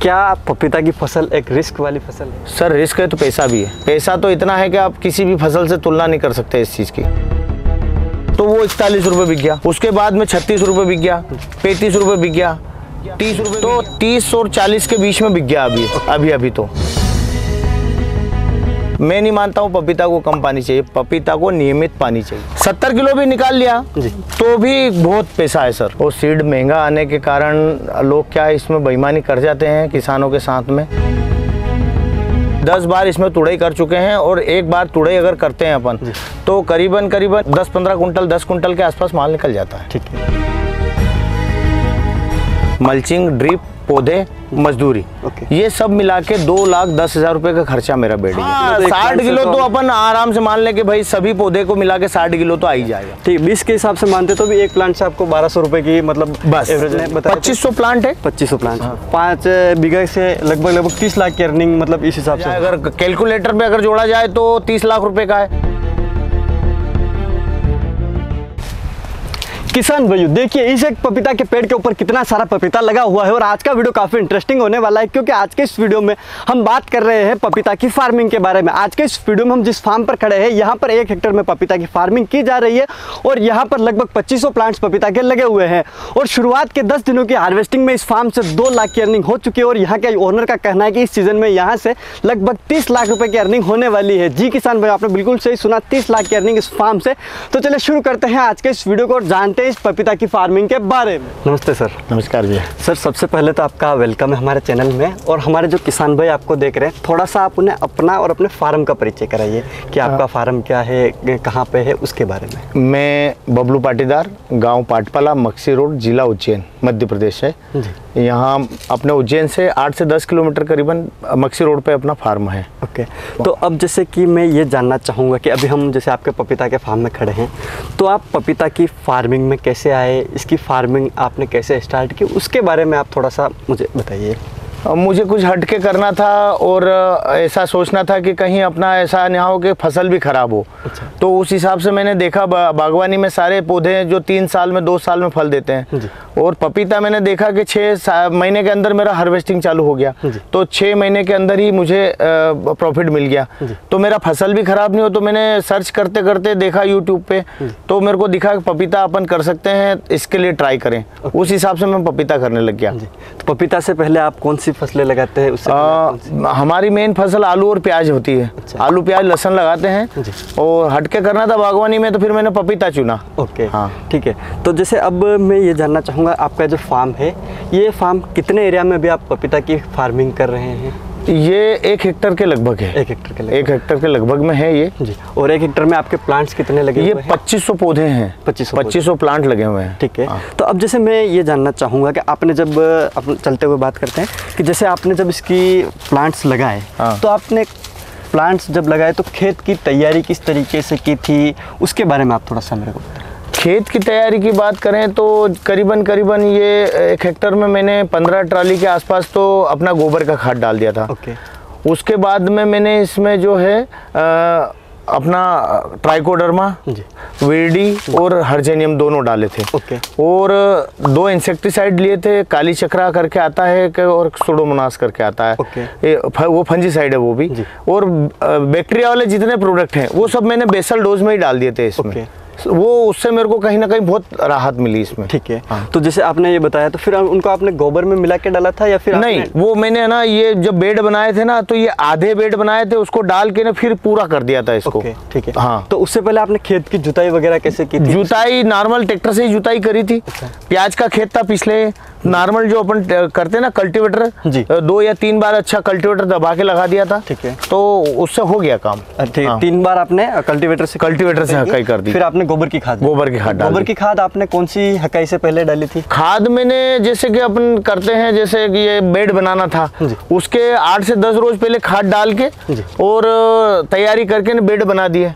क्या पपीता की फसल एक रिस्क वाली फसल है? सर रिस्क है तो पैसा भी है। पैसा तो इतना है कि आप किसी भी फसल से तुलना नहीं कर सकते इस चीज़ की। तो वो 41 रुपये बिक गया, उसके बाद में 36 रुपये बिक गया, 35 रुपये बिक गया, 30 रुपये, तो 30 और 40 के बीच में बिक गया अभी तो। मैं नहीं मानता हूँ पपीता को कम पानी चाहिए, पपीता को नियमित पानी चाहिए। 70 किलो भी निकाल लिया जी तो भी बहुत पैसा है सर। और सीड महंगा आने के कारण लोग क्या इसमें बेईमानी कर जाते हैं किसानों के साथ में। 10 बार इसमें तुड़ाई कर चुके हैं और एक बार तुड़ाई अगर करते हैं अपन तो करीबन 10-15 कुंटल 10 कुंटल के आसपास माल निकल जाता है। ठीक है। मल्चिंग, ड्रिप, पौधे, मजदूरी, ये सब मिला के 2,10,000 रुपए का खर्चा मेरा बेड है। 60 किलो तो अपन आराम से मान ले कि भाई सभी पौधे को मिला के 60 किलो तो आ ही जाएगा। ठीक, 20 के हिसाब से मानते तो भी एक प्लांट से आपको 1200 रुपए की मतलब बस एवरेज 2500 प्लांट है। 2500 प्लांट 5 बीघा से लगभग 30 लाख की अर्निंग, मतलब इस हिसाब से अगर कैलकुलेटर पे अगर जोड़ा जाए तो 30 लाख रुपए का है। किसान भाइयों देखिए इस एक पपीता के पेड़ के ऊपर कितना सारा पपीता लगा हुआ है। और आज का वीडियो काफ़ी इंटरेस्टिंग होने वाला है, क्योंकि आज के इस वीडियो में हम बात कर रहे हैं पपीता की फार्मिंग के बारे में। आज के इस वीडियो में हम जिस फार्म पर खड़े हैं यहाँ पर 1 हेक्टेयर में पपीता की फार्मिंग की जा रही है और यहाँ पर लगभग 2500 प्लांट्स पपीता के लगे हुए हैं। और शुरुआत के 10 दिनों की हार्वेस्टिंग में इस फार्म से 2 लाख की अर्निंग हो चुकी है। और यहाँ के ओनर का कहना है कि इस सीजन में यहाँ से लगभग 30 लाख रुपए की अर्निंग होने वाली है। जी किसान भाई, आपने बिल्कुल सही सुना, 30 लाख की अर्निंग इस फार्म से। तो चलिए शुरू करते हैं आज के इस वीडियो को और जानते हैं इस पपीता की फार्मिंग के बारे में। नमस्ते सर। नमस्कार जी। सर सबसे पहले तो आपका वेलकम है हमारे चैनल में। और हमारे जो किसान भाई आपको देख रहे हैं, थोड़ा सा आप उन्हें अपना और अपने फार्म का परिचय कराइए कि आपका फार्म क्या है, कहाँ पे है, उसके बारे में। मैं बबलू पाटीदार, गांव पाटपाला, मक्सी रोड, जिला उज्जैन, मध्य प्रदेश है। यहाँ अपने उज्जैन से 8 से 10 किलोमीटर करीबन मक्सी रोड पे अपना फार्म है। ओके। तो अब जैसे कि मैं ये जानना चाहूँगा कि अभी हम जैसे आपके पपीता के फार्म में खड़े हैं, तो आप पपीता की फार्मिंग में कैसे आए, इसकी फार्मिंग आपने कैसे स्टार्ट की, उसके बारे में आप थोड़ा सा मुझे बताइए। मुझे कुछ हटके करना था और ऐसा सोचना था कि कहीं अपना ऐसा ना हो कि फसल भी खराब हो। अच्छा। तो उस हिसाब से मैंने देखा बागवानी में सारे पौधे जो 3 साल में 2 साल में फल देते हैं, और पपीता मैंने देखा कि 6 महीने के अंदर मेरा हार्वेस्टिंग चालू हो गया। तो 6 महीने के अंदर ही मुझे प्रॉफिट मिल गया। तो मेरा फसल भी खराब नहीं हो। तो मैंने सर्च करते करते देखा यूट्यूब पे, तो मेरे को दिखा कि पपीता अपन कर सकते हैं, इसके लिए ट्राई करें। उस हिसाब से मैं पपीता करने लग गया। तो पपीता से पहले आप कौन सी फसलें लगाते हैं? उससे हमारी मेन फसल आलू और प्याज होती है। अच्छा। आलू, प्याज, लहसुन लगाते हैं। और हटके करना था बागवानी में, तो फिर मैंने पपीता चुना। ओके। हाँ ठीक है। तो जैसे अब मैं ये जानना चाहूँगा, आपका जो फार्म है, ये फार्म कितने एरिया में भी आप पपीता की फार्मिंग कर रहे हैं? ये 1 हेक्टेयर के लगभग है। 1 हेक्टेयर के लगभग में है ये जी। और 1 हेक्टेयर में आपके प्लांट्स कितने लगे हुए हैं? 2500 पौधे हैं। 2500 प्लांट लगे हुए हैं। ठीक है। तो अब जैसे मैं ये जानना चाहूँगा कि आपने जब चलते हुए बात करते हैं कि जैसे आपने जब इसकी प्लांट्स लगाए, तो आपने प्लांट्स जब लगाए तो खेत की तैयारी किस तरीके से की थी, उसके बारे में आप थोड़ा सा मेरे को बताएं। खेत की तैयारी की बात करें तो करीबन ये 1 हेक्टेयर में मैंने 15 ट्राली के आसपास तो अपना गोबर का खाद डाल दिया था। ओके। उसके बाद में मैंने इसमें जो है अपना ट्राइकोडर्मा, वीडी और हर्जेनियम दोनों डाले थे। ओके। और 2 इंसेक्टिसाइड लिए थे, काली चक्रा करके आता है और सुडोमोनास करके आता है। ओके। वो फंजीसाइड है वो भी। और बैक्टीरिया वाले जितने प्रोडक्ट हैं वो सब मैंने बेसल डोज में ही डाल दिए थे इसमें। वो उससे मेरे को कहीं ना कहीं बहुत राहत मिली इसमें। ठीक है। हाँ। तो जैसे आपने ये बताया, तो फिर उनको आपने गोबर में मिला के डाला था या फिर नहीं? वो मैंने ना ये जब बेड बनाए थे ना, तो ये आधे बेड बनाए थे, उसको डाल के ना फिर पूरा कर दिया था इसको। ठीक है। हाँ। तो उससे पहले आपने खेत की जुताई वगैरह कैसे की थी? जुताई नॉर्मल ट्रैक्टर से ही जुताई करी थी। अच्छा। प्याज का खेत था पिछले, नॉर्मल जो अपन करते ना कल्टीवेटर, 2 या 3 बार अच्छा कल्टीवेटर दबा के लगा दिया था। ठीक है। तो उससे हो गया काम। ठीक। 3 बार आपने कल्टीवेटर से हकाई कर दी। फिर आपने गोबर की खाद गोबर की खाद आपने कौन सी हकाई से पहले डाली थी? खाद मैंने जैसे कि अपन करते हैं, जैसे कि ये बेड बनाना था, उसके 8 से 10 रोज पहले खाद डाल के और तैयारी करके बेड बना दिए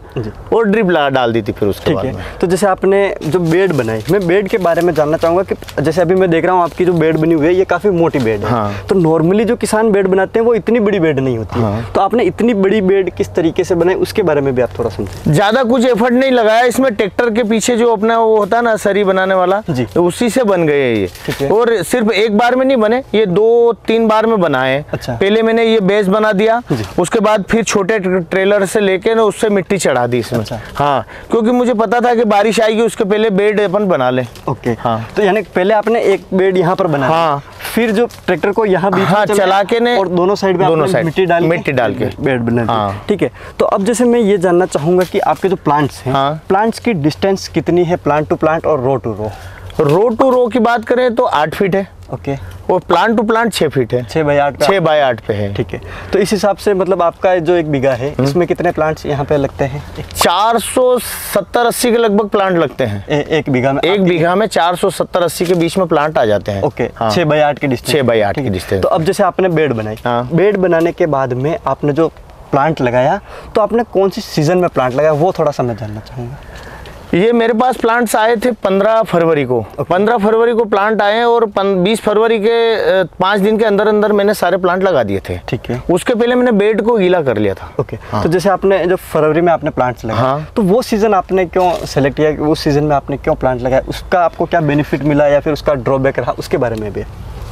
और ड्रिप डाल दी थी फिर उसके बाद में। तो जैसे आपने जो बेड बनाई, मैं बेड के बारे में जानना चाहूँगा कि जैसे अभी मैं देख रहा हूँ आपकी आपकी जो बेड बनी हुई है ये काफी मोटी बेड है। हाँ। तो नॉर्मली जो किसान बेड बनाते हैं वो इतनी बड़ी बेड नहीं होती है। तो आपने इतनी बड़ी बेड किस तरीके से बनाई उसके बारे में भी आप थोड़ा समझें। ज्यादा कुछ एफर्ट नहीं लगाया इसमें, ट्रैक्टर के पीछे जो अपना वो होता है ना सरी बनाने वाला जी, तो उसी से बन गए ये। ठीक है। और सिर्फ एक बार में नहीं बने, ये 2-3 बार में बनाए। अच्छा। पहले मैंने ये बेस बना दिया, उसके बाद फिर छोटे ट्रेलर से लेके ना उससे मिट्टी चढ़ा दी इसमें। अच्छा। हाँ, क्योंकि मुझे पता था कि बारिश आएगी, उसके पहले बेड अपन बना ले। ओके। हाँ। तो यानी पहले आपने एक बेड यहाँ पर बनाया। हाँ। फिर जो ट्रैक्टर को यहाँ बीच में चला के ने और दोनों साइड में दोनों आपने साइड मिट्टी डाल के बेड बना दी। हाँ। ठीक है। तो अब जैसे मैं ये जानना चाहूंगा कि आपके जो प्लांट्स हैं, हाँ। प्लांट्स की डिस्टेंस कितनी है प्लांट टू प्लांट और रो टू रो? रो टू रो की बात करें तो 8 फीट है। ओके। और प्लांट टू प्लांट 6 फीट है। 6 बाई 8 पे 6 बाई 8 पे है। ठीक है। तो इस हिसाब से मतलब आपका जो 1 बीघा है इसमें कितने प्लांट्स यहाँ पे लगते हैं? 470-80 के लगभग प्लांट लगते हैं। एक बीघा में? एक बीघा में 470-80 के बीच में प्लांट आ जाते हैं। ओके। हाँ। 6 बाई 8 की डिस्टेंस। 6 बाई 8 की डिस्टेंस। तो अब जैसे आपने बेड बनाई, हाँ। बेड बनाने के बाद में आपने जो प्लांट लगाया तो आपने कौन सी सीजन में प्लांट लगाया वो थोड़ा सा मैं जानना चाहूँगा। ये मेरे पास प्लांट्स आए थे 15 फरवरी को। 15 फरवरी को प्लांट आए और 20 फरवरी के 5 दिन के अंदर अंदर मैंने सारे प्लांट लगा दिए थे। ठीक है। उसके पहले मैंने बेड को गीला कर लिया था। ओके। हाँ। तो जैसे आपने जो फरवरी में आपने प्लांट्स लगाए, हाँ। तो वो सीजन आपने क्यों सेलेक्ट किया, उस सीजन में आपने क्यों प्लांट लगाया, उसका आपको क्या बेनिफिट मिला या फिर उसका ड्रॉबैक रहा, उसके बारे में भी?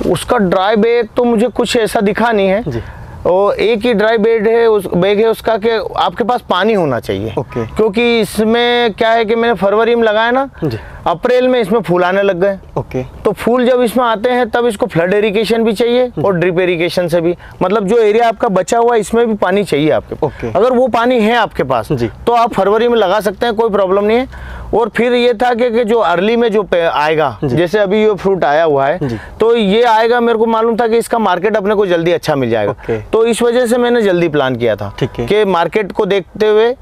उसका ड्राई बैग तो मुझे कुछ ऐसा दिखा नहीं है जी। और एक ही ड्राई बेड है, उस बैग है उसका कि आपके पास पानी होना चाहिए। ओके। क्योंकि इसमें क्या है कि मैंने फरवरी में लगाया ना, अप्रैल में इसमें फूल आने लग गए। ओके। तो फूल जब इसमें आते हैं तब इसको फ्लड इरिगेशन भी चाहिए और ड्रिप इरिगेशन से भी, मतलब जो एरिया आपका बचा हुआ है इसमें भी पानी चाहिए आपके। ओके। अगर वो पानी है आपके पास तो आप फरवरी में लगा सकते हैं, कोई प्रॉब्लम नहीं है। और फिर ये था कि जो अर्ली में जो आएगा, जैसे अभी ये फ्रूट आया हुआ है तो ये आएगा, मेरे को मालूम था कि इसका मार्केट अपने को जल्दी अच्छा मिल जाएगा। तो इस वजह से मैंने जल्दी प्लान किया था कि मार्केट को देखते हुए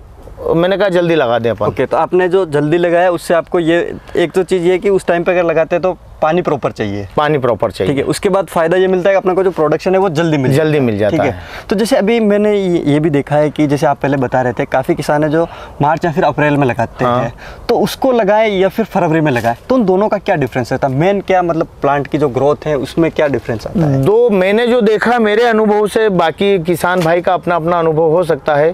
मैंने कहा जल्दी लगा दें अपन। ओके। तो आपने जो जल्दी लगाया उससे आपको ये एक तो चीज़ ये है कि उस टाइम पे अगर लगाते हैं तो पानी प्रॉपर चाहिए। पानी प्रॉपर चाहिए। ठीक है। उसके बाद फायदा ये मिलता है कि अपने को जो प्रोडक्शन है वो जल्दी मिल जाता है। तो जैसे अभी मैंने ये भी देखा है कि जैसे आप पहले बता रहे थे काफ़ी किसान है जो मार्च या फिर अप्रैल में लगाते हैं, तो उसको लगाए या फिर फरवरी में लगाए, तो उन दोनों का क्या डिफरेंस रहता है? मेन क्या मतलब प्लांट की जो ग्रोथ है उसमें क्या डिफरेंस आता है? दो मैंने जो देखा मेरे अनुभव से, बाकी किसान भाई का अपना अपना अनुभव हो सकता है।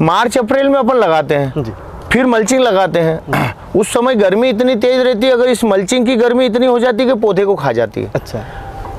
मार्च अप्रैल में अपन लगाते हैं जी। फिर मल्चिंग लगाते हैं, उस समय गर्मी इतनी तेज रहती है, अगर इस मल्चिंग की गर्मी इतनी हो जाती है कि पौधे को खा जाती है। अच्छा।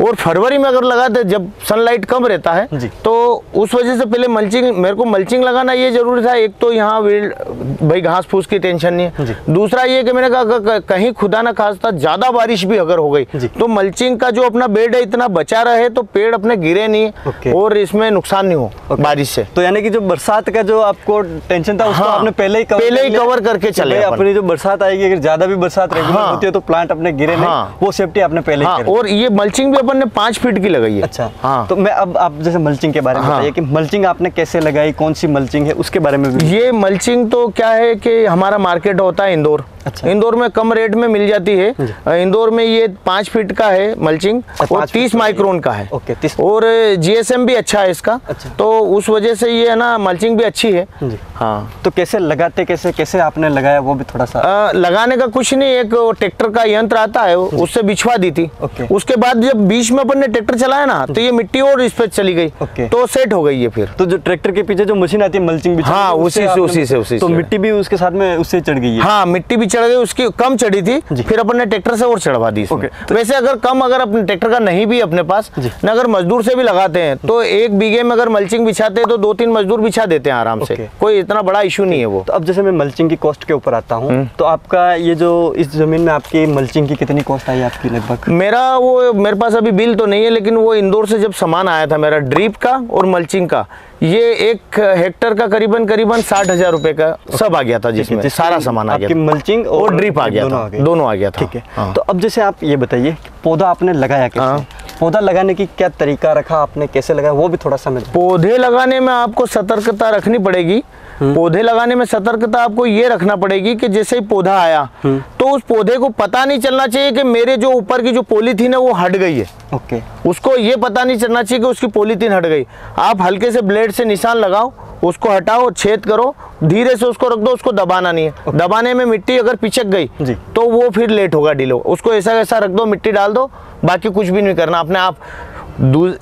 और फरवरी में अगर लगाते जब सनलाइट कम रहता है तो उस वजह से पहले मल्चिंग, मेरे को मल्चिंग लगाना ये जरूरी था। एक तो यहाँ भाई घास फूस की टेंशन नहीं है, दूसरा ये कि मैंने कहा कहीं खुदा ना खास्ता ज्यादा बारिश भी अगर हो गई तो मल्चिंग का जो अपना बेड है इतना बचा रहे तो पेड़ अपने गिरे नहीं और इसमें नुकसान नहीं हो बारिश से। तो यानी कि जो बरसात का जो आपको टेंशन था उसको आपने पहले ही कवर करके चले। अपनी जो बरसात आएगी, अगर ज्यादा भी बरसात रेगुलर होती है तो प्लांट अपने गिरे नहीं, वो सेफ्टी आपने पहले ही और ये मल्चिंग भी अपन ने 5 फीट की लगाई है। अच्छा। हाँ। तो मैं अब आप जैसे मल्चिंग के बारे में बताइए कि मल्चिंग आपने कैसे लगाई, कौन सी मल्चिंग है उसके बारे में भी। ये मल्चिंग तो क्या है कि हमारा मार्केट होता है इंदौर। अच्छा। इंदौर में कम रेट में मिल जाती है। इंदौर में ये 5 फीट का है मल्चिंग और 30 माइक्रोन का है। ओके। और जीएसएम भी अच्छा है इसका। अच्छा। तो उस वजह से ये है ना मल्चिंग भी अच्छी है। हाँ। तो कैसे लगाते, कैसे आपने लगाया वो भी थोड़ा सा? लगाने का कुछ नहीं, एक ट्रैक्टर का यंत्र आता है उससे बिछवा दी थी। उसके बाद जब बीच में अपन ने ट्रैक्टर चलाया ना तो ये मिट्टी और इस पे चली गई तो सेट हो गई ये। फिर तो जो ट्रैक्टर के पीछे जो मशीन आती है मल्चिंग बिछाने, हाँ उसी से तो मिट्टी भी उसके साथ में उससे चढ़ गई है। हाँ मिट्टी भी चढ़ गई, उसकी कम चढ़ी थी, फिर अपन ने ट्रैक्टर से और चढ़वा दी इसमें। वैसे अगर कम अगर अपने ट्रैक्टर का नहीं भी अपने पास न, अगर मजदूर से भी लगाते हैं तो 1 बीघे में अगर मल्चिंग बिछाते हैं तो 2-3 मजदूर बिछा देते हैं आराम से, कोई इतना बड़ा इशू नहीं है वो। तो अब जैसे मैं मल्चिंग की कॉस्ट के ऊपर आता हूँ, तो आपका ये जो इस जमीन में आपकी मल्चिंग की कितनी कॉस्ट आई आपकी लगभग? मेरे पास अभी बिल तो नहीं है, लेकिन वो इंदौर से जब सामान आया था मेरा ड्रिप का और मल्चिंग का, ये 1 हेक्टर का करीबन 60,000 रुपए का सब आ गया था, जिसमें सारा सामान आ गया, मल्चिंग और ड्रिप आ गया था, दोनों आ गया था। ठीक है। हाँ। तो अब जैसे आप ये बताइए पौधा आपने लगाया कैसे? हाँ। पौधा लगाने की क्या तरीका रखा आपने, कैसे लगाया वो भी थोड़ा समझ। पौधे लगाने में आपको सतर्कता रखनी पड़ेगी। पौधे लगाने में सतर्कता आपको ये रखना पड़ेगी कि जैसे ही पौधा आया तो उस पौधे को पता नहीं चलना चाहिए कि मेरे जो ऊपर की जो पॉलीथीन है वो हट गई है। ओके। उसको ये पता नहीं चलना चाहिए कि उसकी पॉलीथीन हट गई। आप हल्के से ब्लेड से निशान लगाओ उसको हटाओ, छेद करो, धीरे से उसको रख दो, उसको दबाना नहीं है। दबाने में मिट्टी अगर पिचक गई तो वो फिर लेट होगा, डिले होगा। उसको ऐसा ऐसा रख दो, मिट्टी डाल दो, बाकी कुछ भी नहीं करना अपने आप।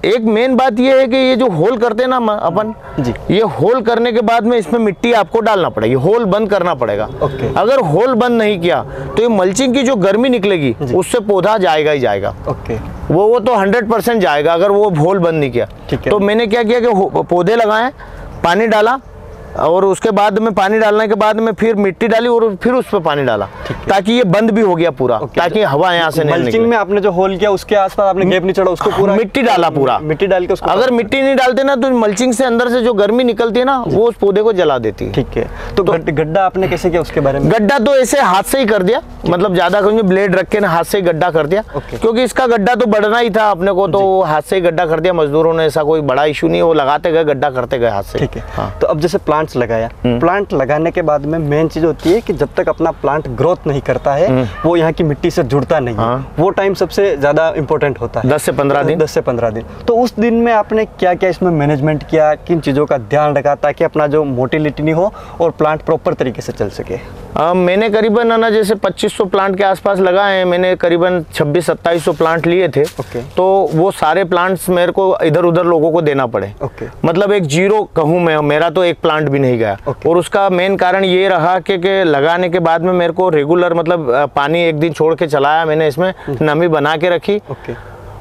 एक मेन बात ये है कि ये जो होल करते हैं ना अपन जी, ये होल करने के बाद में इसमें मिट्टी आपको डालना पड़ेगी, होल बंद करना पड़ेगा। अगर होल बंद नहीं किया तो ये मल्चिंग की जो गर्मी निकलेगी उससे पौधा जाएगा ही जाएगा। वो तो 100% जाएगा अगर वो होल बंद नहीं किया। तो मैंने क्या किया कि पौधे लगाए, पानी डाला, और उसके बाद में पानी डालने के बाद में फिर मिट्टी डाली और फिर उस पर पानी डाला, ताकि ये बंद भी हो गया पूरा, ताकि हवा यहाँ से नहीं निकले। मल्चिंग में आपने जो होल किया उसके आसपास आपने गैप नहीं छोड़ा, उसको पूरा मिट्टी डाला, पूरा मिट्टी डाल के उसको। अगर मिट्टी नहीं डालते ना तो मल्चिंग से अंदर से जो गर्मी निकलती है ना वो उस पौधे को जला देती है। ठीक है, तो गड्ढा आपने कैसे किया उसके बारे में? गड्ढा तो ऐसे हाथ से ही कर दिया, मतलब ज्यादा ब्लेड रख के ना हाथ से ही गड्ढा कर दिया, क्योंकि इसका गड्ढा तो बढ़ना ही था अपने को, तो हाथ से ही गड्ढा कर दिया। मजदूरों ने, ऐसा कोई बड़ा इशू नहीं, वो लगाते गए, गड्ढा करते गए हाथ से। ठीक है, तो अब जैसे प्लांट्स लगाया, प्लांट लगाने के बाद में मेन चीज होती है कि जब तक अपना प्लांट ग्रोथ नहीं करता है वो यहाँ की मिट्टी से जुड़ता नहीं है, वो टाइम सबसे ज्यादा इंपॉर्टेंट होता है, 10 से 15 दिन। 10 से 15 दिन। तो उस दिन में आपने क्या क्या इसमें मैनेजमेंट किया, किन चीजों का ध्यान रखा ताकि अपना जो मोटिलिटी नहीं हो और प्लांट प्रॉपर तरीके से चल सके? मैंने करीबन ना जैसे 2500 प्लांट के आसपास लगाए हैं, मैंने करीबन 2600-2700 प्लांट लिए थे। तो वो सारे प्लांट्स मेरे को इधर उधर लोगों को देना पड़े। मतलब एक जीरो कहूँ मैं, मेरा तो एक प्लांट भी नहीं गया। और उसका मेन कारण ये रहा कि लगाने के बाद में मेरे को रेगुलर, मतलब पानी एक दिन छोड़ के चलाया मैंने, इसमें नमी बना के रखी।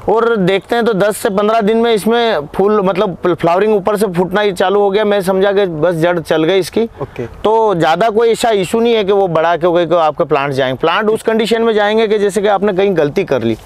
और देखते हैं तो 10 से 15 दिन में इसमें फूल, मतलब फ्लावरिंग ऊपर से फूटना ही चालू हो गया। मैं समझा कि बस जड़ चल गई इसकी। तो ज़्यादा कोई ऐसा इशू नहीं है कि वो बड़ा के हो गई, आपके प्लांट जाएंगे। प्लांट उस कंडीशन में जाएंगे कि जैसे कि आपने कहीं गलती कर ली,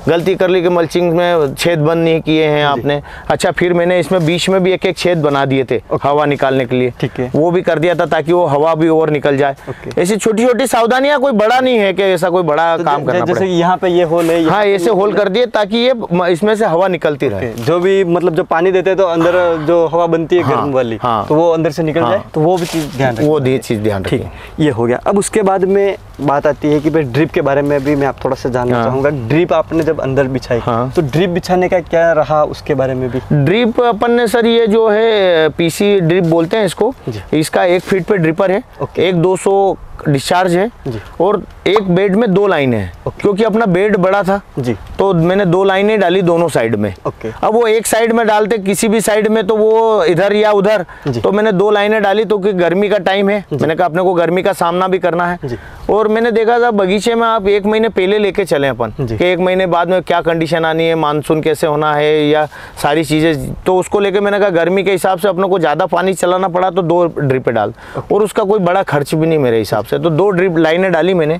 गलती कर ली कि मल्चिंग में छेद बंद नहीं किए हैं आपने। अच्छा, फिर मैंने इसमें बीच में भी एक एक छेद बना दिए थे हवा निकालने के लिए, वो भी कर दिया था ताकि वो हवा भी और निकल जाए। ऐसी छोटी छोटी सावधानियां, कोई बड़ा नहीं है कि ऐसा कोई बड़ा काम करना पड़े। जैसे यहाँ पे ये होल है, हाँ, ऐसे होल कर दिए ताकि इसमें से हवा निकलती रहे। जो भी मतलब जो पानी देते हैं तो अंदर जो हवा बनती है गर्म वाली, तो वो अंदर से निकल जाए, तो वो भी चीज ध्यान रखें। वो चीज ध्यान रखें। ये हो गया। अब उसके बाद में बात आती है कि भाई ड्रिप के बारे में भी मैं आप थोड़ा सा जानना चाहूंगा। ड्रिप आपने जब अंदर बिछाई, तो ड्रिप बिछाने का क्या रहा, उसके बारे में भी? ड्रिप अपन ने सर, ये जो है पीसी ड्रिप बोलते हैं इसको, इसका 1 फीट पे ड्रिपर है, एक 200 डिस्चार्ज है, और एक बेड में 2 लाइनें हैं। क्योंकि अपना बेड बड़ा था जी, तो मैंने 2 लाइनें डाली दोनों साइड में। अब वो एक साइड में डालते किसी भी साइड में तो वो इधर या उधर, तो मैंने 2 लाइनें डाली। तो कि गर्मी का टाइम है, मैंने कहा अपने को गर्मी का सामना भी करना है। और मैंने देखा था बगीचे में आप 1 महीने पहले लेके चले अपन कि 1 महीने बाद में क्या कंडीशन आनी है, मानसून कैसे होना है, या सारी चीजें। तो उसको लेके मैंने कहा गर्मी के हिसाब से अपने को ज्यादा पानी चलाना पड़ा तो 2 ड्रिप डाल, और उसका कोई बड़ा खर्च भी नहीं मेरे हिसाब से। तो 2 ड्रिप लाइनें डाली मैंने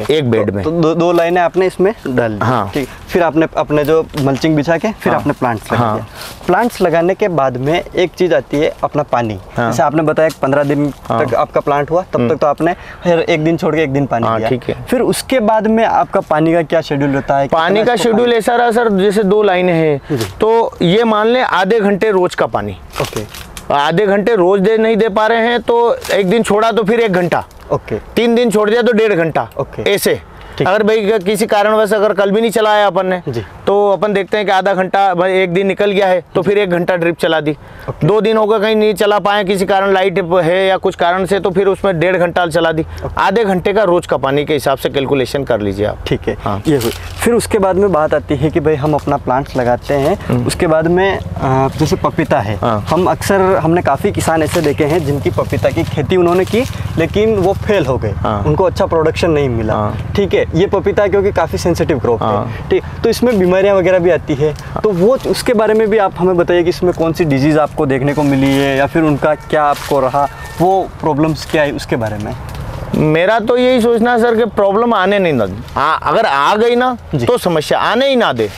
एक बेड में। तो 2 लाइनें आपने इसमें डाल दी। हाँ, ठीक। फिर आपने अपने जो मल्चिंग बिछा के फिर आपने प्लांट्स लगा दिया। प्लांट्स लगाने के बाद में एक चीज आती है अपना पानी। जैसे आपने बताया 15 दिन तक आपका प्लांट हुआ, तब तक तो आपने फिर 1 दिन छोड़ के 1 दिन पानी दिया। ठीक है। फिर उसके बाद में आपका पानी का क्या शेड्यूल होता है? पानी का शेड्यूल ऐसा रहा सर, जैसे 2 लाइनें हैं तो ये मान ले आधे घंटे रोज का पानी। आधे घंटे रोज नहीं दे पा रहे हैं तो 1 दिन छोड़ा तो फिर 1 घंटा। 3 दिन छोड़ दिया तो 1.5 घंटा। ऐसे अगर भाई किसी कारणवश अगर कल भी नहीं चलाया अपन ने, तो अपन देखते हैं कि आधा घंटा, 1 दिन निकल गया है तो फिर 1 घंटा ड्रिप चला दी। 2 दिन हो गए कहीं नहीं चला पाए, किसी कारण लाइट है या कुछ कारण से, तो फिर उसमें 1.5 घंटा चला दी। आधे घंटे का रोज का पानी के हिसाब से कैलकुलेशन कर लीजिए आप। ठीक है। हाँ। ये हुई। फिर उसके बाद में बात आती है कि भाई हम अपना प्लांट्स लगाते हैं, उसके बाद में जैसे पपीता है, हम अक्सर हमने काफ़ी किसान ऐसे देखे हैं जिनकी पपीता की खेती उन्होंने की लेकिन वो फेल हो गए, उनको अच्छा प्रोडक्शन नहीं मिला। ठीक है, ये पपीता क्योंकि काफ़ी सेंसिटिव क्रॉप है, ठीक, तो इसमें बीमारियां वगैरह भी आती है, तो वो उसके बारे में भी आप हमें बताइए कि इसमें कौन सी डिजीज़ आपको देखने को मिली है या फिर उनका क्या आपको रहा, वो प्रॉब्लम्स क्या है उसके बारे में। मेरा तो यही सोचना है सर कि प्रॉब्लम आने नहीं दे। अगर आ गई ना तो समस्या आने ही ना दे।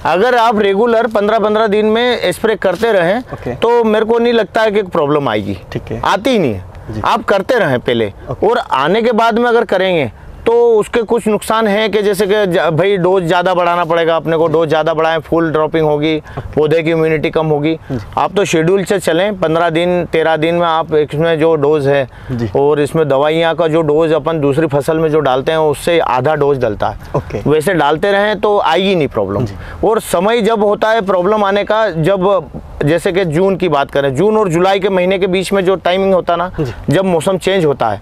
अगर आप रेगुलर 15-15 दिन में स्प्रे करते रहें तो मेरे को नहीं लगता है कि प्रॉब्लम आएगी। ठीक है, आती ही नहीं है। आप करते रहें पहले, और आने के बाद में अगर करेंगे तो उसके कुछ नुकसान हैं कि जैसे कि भाई डोज ज़्यादा बढ़ाना पड़ेगा अपने को। डोज ज़्यादा बढ़ाएं, फुल ड्रॉपिंग होगी, पौधे की इम्यूनिटी कम होगी। आप तो शेड्यूल से चलें, 15 दिन 13 दिन में आप इसमें जो डोज है, और इसमें दवाइयाँ का जो डोज अपन दूसरी फसल में जो डालते हैं उससे आधा डोज डलता है। वैसे डालते रहें तो आएगी नहीं प्रॉब्लम। और समय जब होता है प्रॉब्लम आने का, जब जैसे कि जून की बात करें, जून और जुलाई के महीने के बीच में जो टाइमिंग होता ना, जब मौसम चेंज होता है,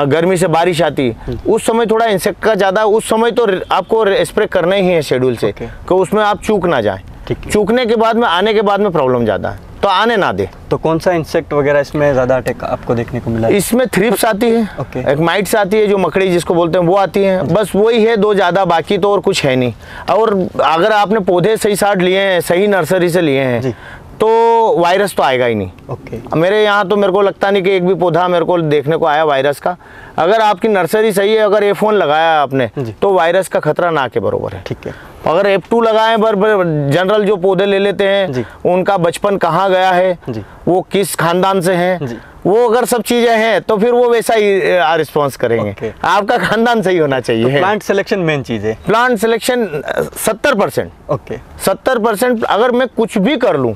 गर्मी से बारिश आती, उस समय थोड़ा इंसेक्ट का ज़्यादा, उस समय तो आपको स्प्रे करना ही है शेड्यूल से, कि उसमें आप चूक ना जाए। चूकने के बाद में, आने के बाद में प्रॉब्लम ज़्यादा है, तो आने ना दे। तो कौन सा इंसेक्ट वगैरह इसमें ज़्यादा अटैक आपको देखने को मिला है? इसमें थ्रिप्स आती है, एक माइट्स आती है, जो मकड़ी जिसको बोलते हैं वो आती है, बस वही है दो ज़्यादा, बाकी तो और कुछ है नहीं। और अगर आपने पौधे सही साट लिए हैं, सही नर्सरी से लिए हैं, तो वायरस तो आएगा ही नहीं। मेरे यहाँ तो मेरे को लगता नहीं कि एक भी पौधा मेरे को देखने को आया वायरस का। अगर आपकी नर्सरी सही है, अगर F1 लगाया आपने, तो वायरस का खतरा ना के बरोबर है। ठीक है। अगर F2 लगाएं, जनरल जो पौधे ले लेते हैं, उनका बचपन कहाँ गया है, वो किस खानदान से हैं, वो अगर सब चीजें हैं तो फिर वो वैसा ही रिस्पॉन्स करेंगे। आपका खानदान सही होना चाहिए। तो प्लांट सिलेक्शन मेन चीज है। Plant selection 70%। 70% अगर मैं कुछ भी कर लूं,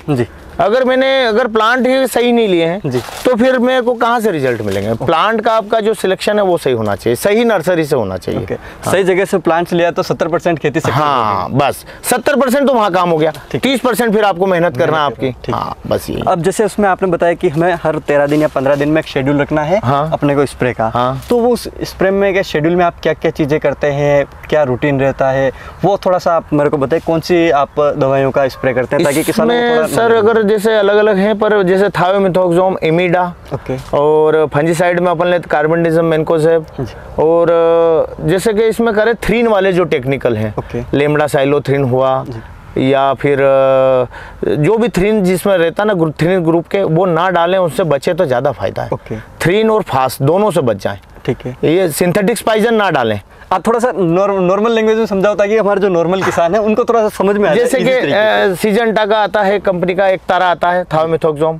अगर प्लांट ही सही नहीं लिए हैं, तो फिर मेरे को कहाँ से रिजल्ट मिलेंगे। प्लांट का आपका जो सिलेक्शन है वो सही होना चाहिए, सही नर्सरी से होना चाहिए। हाँ। सही जगह से प्लांट्स लिया तो 70% खेती से। हाँ, बस 70% तो वहाँ काम हो गया, 30% फिर आपको मेहनत करना है आपकी। हाँ, बस ये। अब जैसे उसमें आपने बताया कि हमें हर 13 दिन या 15 दिन में एक शेड्यूल रखना है अपने को स्प्रे का। तो वो उस स्प्रे में क्या शेड्यूल में आप क्या क्या चीजें करते हैं, क्या रूटीन रहता है, वो थोड़ा सा आप मेरे को बताइए। कौन सी आप दवाइयों का स्प्रे करते हैं ताकि किसानों को थोड़ा। सर अगर जैसे अलग अलग हैं, पर जैसे थायोमिथोक्सोम, इमिडा, और फंजीसाइड में अपन लेते कार्बेंडिज्म, मेन्कोजेब, और जैसे कि इसमें करें थ्रीन वाले जो टेक्निकल हैं, लेमडा साइलोथ्रीन हुआ, या फिर जो भी थ्रीन जिसमें रहता ना, थ्रीन ग्रुप के, वो ना डालें, उससे बचे तो ज़्यादा फायदा है। थ्रीन और फास्ट दोनों से बच जाएं। ठीक है। ये सिंथेटिक स्पाइजन ना डालें। आप थोड़ा सा नॉर्मल लैंग्वेज में समझाओ ताकि हमारे जो नॉर्मल किसान है उनको थोड़ा सा समझ में आ जाए। जैसे कि सिजेंटा का आता है कंपनी का, एक तारा आता है थायोमिथोक्सोम,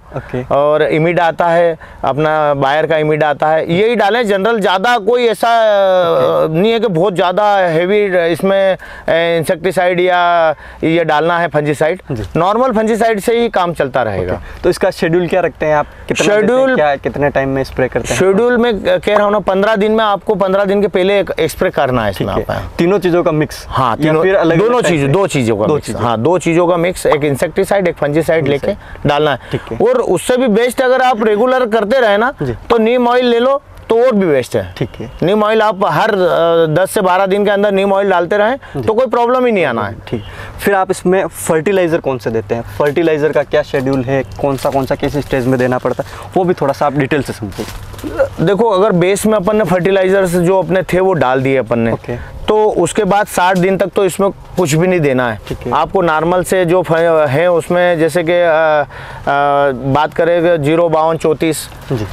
और इमिडा आता है अपना बायर का, इमिडा आता है, यही डालें। जनरल ज़्यादा कोई ऐसा नहीं है कि बहुत ज़्यादा हैवी इसमें इंसेक्टिसाइड या ये डालना है फंजीसाइड। नॉर्मल फंजीसाइड से ही काम चलता रहेगा। तो इसका शेड्यूल क्या रखते हैं आप? शेड्यूल कितने टाइम में स्प्रे करते हैं? शेड्यूल में कह रहा हूँ ना, 15 दिन में आपको 15 दिन के पहले स्प्रे करना है इसमें। तीनों चीजों का मिक्स। हाँ, तीनों, दोनों चीजों, दो चीजों का मिक्स। हाँ, दो चीजों का मिक्स, एक इंसेक्टिसाइड एक फंजीसाइड लेके डालना है। और उससे भी बेस्ट अगर आप रेगुलर करते रहे ना, तो नीम ऑयल ले लो तो और भी बेस्ट है। ठीक है। नीम ऑयल आप हर 10 से 12 दिन के अंदर नीम ऑयल डालते रहें तो कोई प्रॉब्लम ही नहीं आना है। ठीक। फिर आप इसमें फर्टिलाइजर कौन से देते हैं? फर्टिलाइजर का क्या शेड्यूल है, कौन सा किस स्टेज में देना पड़ता है, वो भी थोड़ा सा आप डिटेल से समझिए। देखो, अगर बेस में अपन ने फर्टिलाइजर्स जो अपने थे वो डाल दिए अपन ने, तो उसके बाद 60 दिन तक तो इसमें कुछ भी नहीं देना है। आपको नॉर्मल से जो है उसमें, जैसे कि बात करें 05234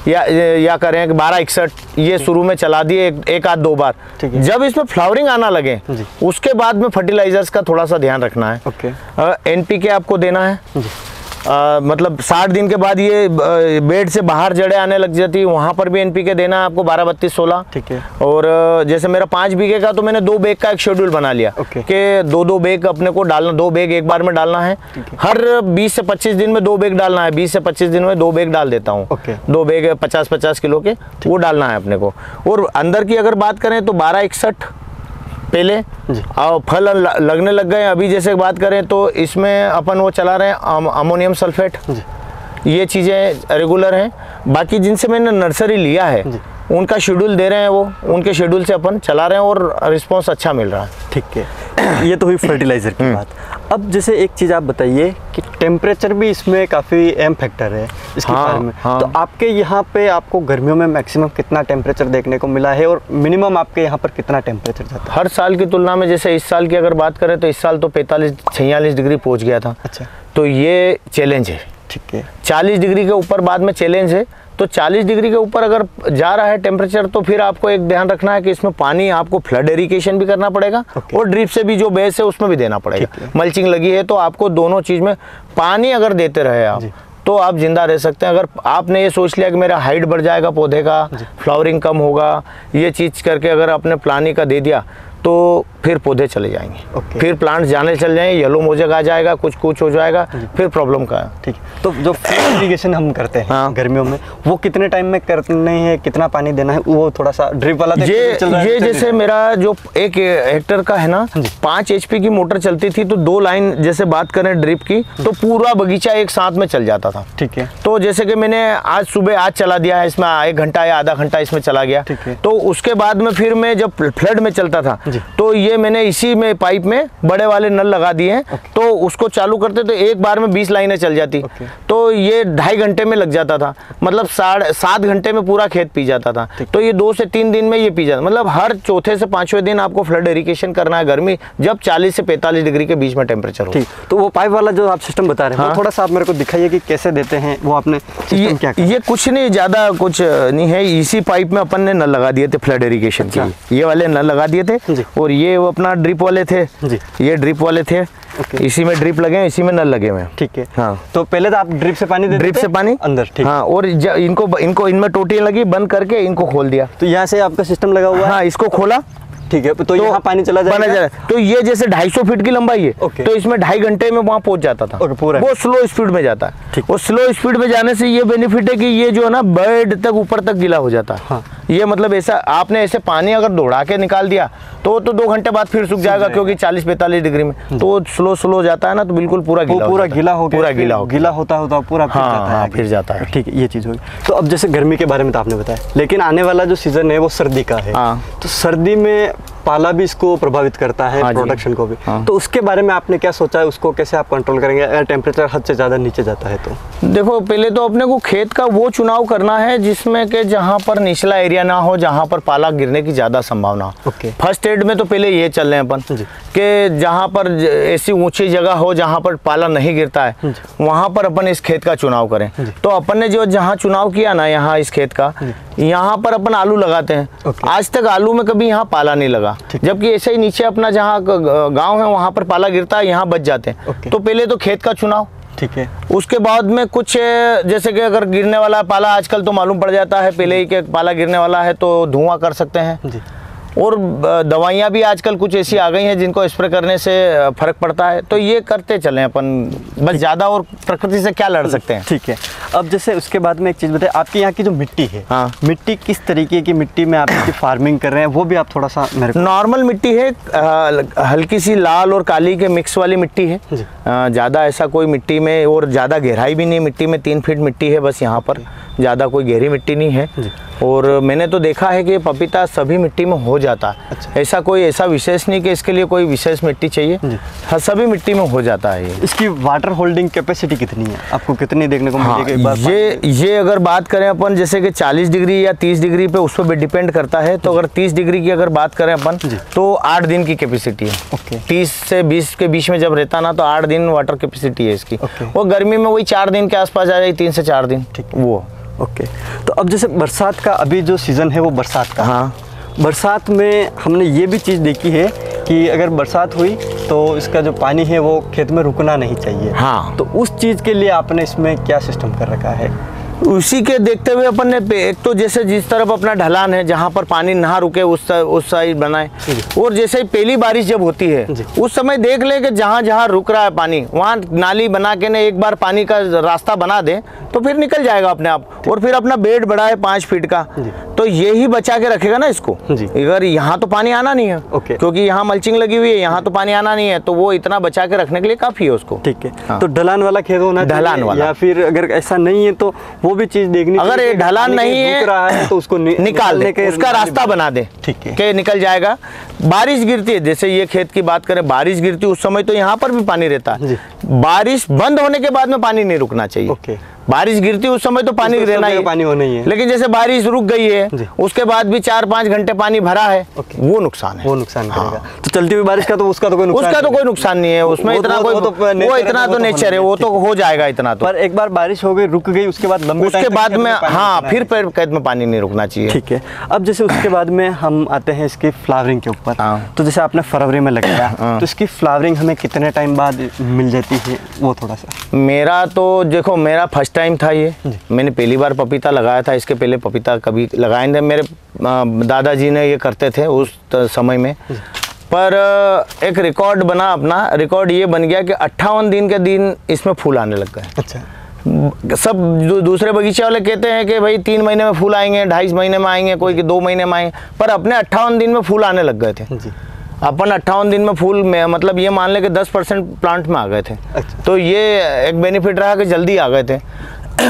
या करें 1261, ये शुरू में चला दिए एक आध 2 बार। जब इसमें फ्लावरिंग आना लगे उसके बाद में फर्टिलाइजर्स का थोड़ा सा ध्यान रखना है। NPK आपको देना है। मतलब 60 दिन के बाद ये बेड से बाहर जड़ें आने लग जाती है, वहाँ पर भी NPK देना है आपको 12 32 16। ठीक है। और जैसे मेरा 5 बीघे का, तो मैंने 2 बैग का एक शेड्यूल बना लिया कि 2-2 बैग अपने को डालना, 2 बैग एक बार में डालना है। हर 20 से 25 दिन में 2 बैग डालना है। 20 से 25 दिन में 2 बैग डाल देता हूँ। 2 बैग 50-50 किलो के, वो डालना है अपने को। और अंदर की अगर बात करें तो 1261 पहले, और फल लगने लग गए। अभी जैसे बात करें तो इसमें अपन वो चला रहे हैं अमोनियम सल्फेट। ये चीज़ें रेगुलर हैं। बाकी जिनसे मैंने नर्सरी लिया है उनका शेड्यूल दे रहे हैं, वो उनके शेड्यूल से अपन चला रहे हैं और रिस्पांस अच्छा मिल रहा है। ठीक है। ये तो हुई फर्टिलाइजर की बात। अब जैसे एक चीज़ आप बताइए कि टेम्परेचर भी इसमें काफ़ी अहम फैक्टर है इसकी फार्म में। तो आपके यहाँ पे आपको गर्मियों में मैक्सिमम कितना टेम्परेचर देखने को मिला है, और मिनिमम आपके यहाँ पर कितना टेम्परेचर जाता है? हर साल की तुलना में, जैसे इस साल की अगर बात करें तो इस साल तो 45-46 डिग्री पहुँच गया था। अच्छा। तो ये चैलेंज है। ठीक है। 40 डिग्री के ऊपर बाद में चैलेंज है। तो 40 डिग्री के ऊपर अगर जा रहा है टेम्परेचर, तो फिर आपको एक ध्यान रखना है कि इसमें पानी आपको फ्लड इरिगेशन भी करना पड़ेगा, और ड्रिप से भी जो बेस है उसमें भी देना पड़ेगा। मल्चिंग लगी है तो आपको दोनों चीज़ में पानी अगर देते रहे आप, तो आप जिंदा रह सकते हैं। अगर आपने ये सोच लिया कि मेरा हाइट बढ़ जाएगा पौधे का, फ्लावरिंग कम होगा, ये चीज़ करके अगर आपने पानी का दे दिया, तो फिर पौधे चले जाएंगे। फिर प्लांट जाने चल जाएंगे, येलो मोजेक आ जाएगा, कुछ हो जाएगा, फिर प्रॉब्लम का। ठीक है, तो जो इरिगेशन हम करते हैं हाँ। गर्मियों में, वो कितने टाइम में करनी है, कितना पानी देना है, वो थोड़ा सा ड्रिप वाला ये जैसे मेरा जो 1 हेक्टर का है ना, 5 HP की मोटर चलती थी, तो 2 लाइन जैसे बात करें ड्रिप की, तो पूरा बगीचा एक साथ में चल जाता था। ठीक है, तो जैसे कि मैंने आज सुबह चला दिया है, इसमें 1 घंटा या आधा घंटा इसमें चला गया। तो उसके बाद में फिर मैं जब फ्लड में चलता था, तो ये मैंने इसी में पाइप में बड़े वाले नल लगा दिए हैं। तो उसको चालू करते तो एक बार में 20 लाइनें चल जाती। तो ये 2.5 घंटे में लग जाता था, मतलब 7.5 घंटे में पूरा खेत पी जाता था। तो ये 2 से 3 दिन में ये पी जाता, मतलब हर चौथे से 5वें दिन आपको फ्लड इरिगेशन करना है, गर्मी जब 40 से 45 डिग्री के बीच में टेम्परेचर हो। तो वो पाइप वाला जो आप सिस्टम बता रहे हैं, वो थोड़ा सा आप मेरे को दिखाइए कि कैसे देते हैं वो आपने सिस्टम क्या? ये कुछ नहीं, ज्यादा कुछ नहीं है। इसी पाइप में अपन ने नल लगा दिए थे फ्लड इरिगेशन के, ये वाले नल लगा दिए थे, और ये वो अपना ड्रिप वाले थे, ये ड्रिप वाले थे। इसी में ड्रिप लगे हैं, इसी में नल लगे हुए हैं। ठीक है, हाँ। तो पहले तो आप ड्रिप से पानी देते थे? ड्रिप से पानी अंदर, ठीक। हाँ, और इनको इनमें टोटियां लगी, बंद करके इनको खोल दिया। तो यहाँ से आपका सिस्टम लगा हुआ है? हाँ, इसको खोला, ठीक है, तो यहाँ पानी चला जाएगा। तो ये जैसे 250 फीट की लंबाई है, तो इसमें 2.5 घंटे में वहाँ पहुंच जाता था। पूरा वो स्लो स्पीड में जाता है। वो स्लो स्पीड में जाने से ये बेनिफिट है कि ये जो है ना बेड तक ऊपर तक गीला हो जाता है। हाँ। ये मतलब ऐसा आपने ऐसे पानी अगर दौड़ा के निकाल दिया तो 2 घंटे बाद फिर सूख जाएगा, क्योंकि 40-45 डिग्री में तो स्लो जाता है ना, तो बिल्कुल पूरा गीला हो गीला होता पूरा फिर जाता है। ठीक है, ये चीज होगी। तो अब जैसे गर्मी के बारे में तो आपने बताया, लेकिन आने वाला जो सीजन है वो सर्दी का है। तो सर्दी में पाला भी इसको प्रभावित करता है, प्रोडक्शन को भी। तो उसके बारे में आपने क्या सोचा है, उसको कैसे आप कंट्रोल करेंगे अगर टेम्परेचर हद से ज्यादा नीचे जाता है? तो देखो, पहले तो अपने को खेत का वो चुनाव करना है जिसमें कि जहाँ पर निचला एरिया ना हो, जहाँ पर पाला गिरने की ज्यादा संभावना हो। फर्स्ट एड में तो पहले ये चल रहे हैं अपन कि जहाँ पर ऐसी ऊंची जगह हो जहाँ पर पाला नहीं गिरता है, वहाँ पर अपन इस खेत का चुनाव करें। तो अपन ने जो जहाँ चुनाव किया ना, यहाँ इस खेत का, यहाँ पर अपन आलू लगाते हैं। आज तक आलू में कभी यहाँ पाला नहीं लगा, जबकि ऐसे ही नीचे अपना जहाँ गांव है वहाँ पर पाला गिरता है, यहाँ बच जाते हैं। तो पहले तो खेत का चुनाव, ठीक है। उसके बाद में कुछ जैसे कि अगर गिरने वाला पाला आजकल तो मालूम पड़ जाता है पहले ही कि पाला गिरने वाला है, तो धुआं कर सकते हैं। और दवाइयाँ भी आजकल कुछ ऐसी आ गई हैं जिनको स्प्रे करने से फर्क पड़ता है। तो ये करते चलें अपन, बस ज़्यादा और प्रकृति से क्या लड़ सकते हैं। ठीक है, अब जैसे उसके बाद में एक चीज़ बताइए, आपके यहाँ की जो मिट्टी है, हाँ, मिट्टी किस तरीके की मिट्टी में आप फार्मिंग कर रहे हैं, वो भी आप थोड़ा सा मेरे को। नॉर्मल मिट्टी है, हल्की सी लाल और काली के मिक्स वाली मिट्टी है। ज़्यादा ऐसा कोई मिट्टी में और ज़्यादा गहराई भी नहीं, मिट्टी में 3 फीट मिट्टी है बस, यहाँ पर ज़्यादा कोई गहरी मिट्टी नहीं है। और मैंने तो देखा है कि पपीता सभी मिट्टी में हो जाता है। अच्छा। ऐसा विशेष नहीं कि इसके लिए कोई विशेष मिट्टी चाहिए, हाँ, सभी मिट्टी में हो जाता है। इसकी वाटर होल्डिंग कैपेसिटी कितनी है, आपको कितनी देखने को मिलेगी? हाँ, ये अगर बात करें अपन जैसे कि 40 डिग्री या 30 डिग्री पे, उस पर भी डिपेंड करता है। तो अगर 30 डिग्री की अगर बात करें अपन, तो 8 दिन की कैपेसिटी है। 30 से 20 के बीच में जब रहता ना, तो 8 दिन वाटर कैपेसिटी है इसकी। वो गर्मी में वही 4 दिन के आसपास आ जाएगी, 3 से 4 दिन वो। ओके, तो अब जैसे बरसात का अभी जो सीज़न है वो बरसात का। हाँ, बरसात में हमने ये भी चीज़ देखी है कि अगर बरसात हुई तो इसका जो पानी है वो खेत में रुकना नहीं चाहिए। हाँ, तो उस चीज़ के लिए आपने इसमें क्या सिस्टम कर रखा है? उसी के देखते हुए अपन ने एक तो जैसे जिस तरफ अपना ढलान है जहाँ पर पानी ना रुके उस साइड बनाए। और जैसे पहली बारिश जब होती है उस समय देख ले कि जहाँ जहाँ रुक रहा है पानी, वहाँ नाली बना के ने एक बार पानी का रास्ता बना दे तो फिर निकल जाएगा अपने आप। और फिर अपना बेड बड़ा है 5 फीट का, तो ये ही बचा के रखेगा ना इसको। अगर यहाँ तो पानी आना नहीं है, क्योंकि यहाँ मल्चिंग लगी हुई है, यहाँ तो पानी आना नहीं है, तो वो इतना बचा के रखने के लिए काफी है उसको। ठीक है। हाँ। तो ढलान वाला खेत होना चाहिए, ढलान वाला, या फिर अगर ऐसा नहीं है तो वो भी चीज देखनी। अगर ये ढलान नहीं है तो उसको निकाल दे, उसका रास्ता बना दे, ठीक है, कि निकल जाएगा। बारिश गिरती है, जैसे ये खेत की बात करें, बारिश गिरती है उस समय तो यहाँ पर भी पानी रहता है। बारिश बंद होने के बाद में पानी नहीं रुकना चाहिए। बारिश गिरती उस समय तो पानी रहना ही, पानी होना ही है। लेकिन जैसे बारिश रुक गई है उसके बाद भी 4-5 घंटे पानी भरा है, वो नुकसान है, वो नुकसान करेगा। तो चलती हुई बारिश का तो उसका तो कोई नुकसान नहीं है उसमें, इतना कोई वो इतना तो नेचर है, वो तो हो जाएगा इतना तो। पर एक बार बारिश हो गई, रुक गई, उसके बाद लंबे उसके बाद में हाँ फिर खेत में पानी नहीं रुकना चाहिए। ठीक है। अब जैसे उसके बाद में हम आते हैं इसकी फ्लावरिंग के ऊपर। तो जैसे आपने फरवरी में लगाया, तो इसकी फ्लावरिंग हमें कितने टाइम बाद मिल जाती है, वो थोड़ा सा? मेरा तो देखो, मेरा फर्स्ट टाइम था ये, मैंने पहली बार पपीता लगाया था। इसके पहले पपीता कभी लगाए नहीं, मेरे दादाजी ने ये करते थे उस समय में। पर एक रिकॉर्ड बना अपना, रिकॉर्ड ये बन गया कि 58 दिन के दिन इसमें फूल आने लग गए। अच्छा। सब दूसरे बगीचे वाले कहते हैं कि भाई 3 महीने में फूल आएंगे, 2.5 महीने में आएंगे, कोई कि 2 महीने में आएंगे, पर अपने 58 दिन में फूल आने लग गए थे जी। अपन 58 दिन में फूल में, मतलब ये मान ले कि 10% प्लांट में आ गए थे। अच्छा। तो ये एक बेनिफिट रहा कि जल्दी आ गए थे।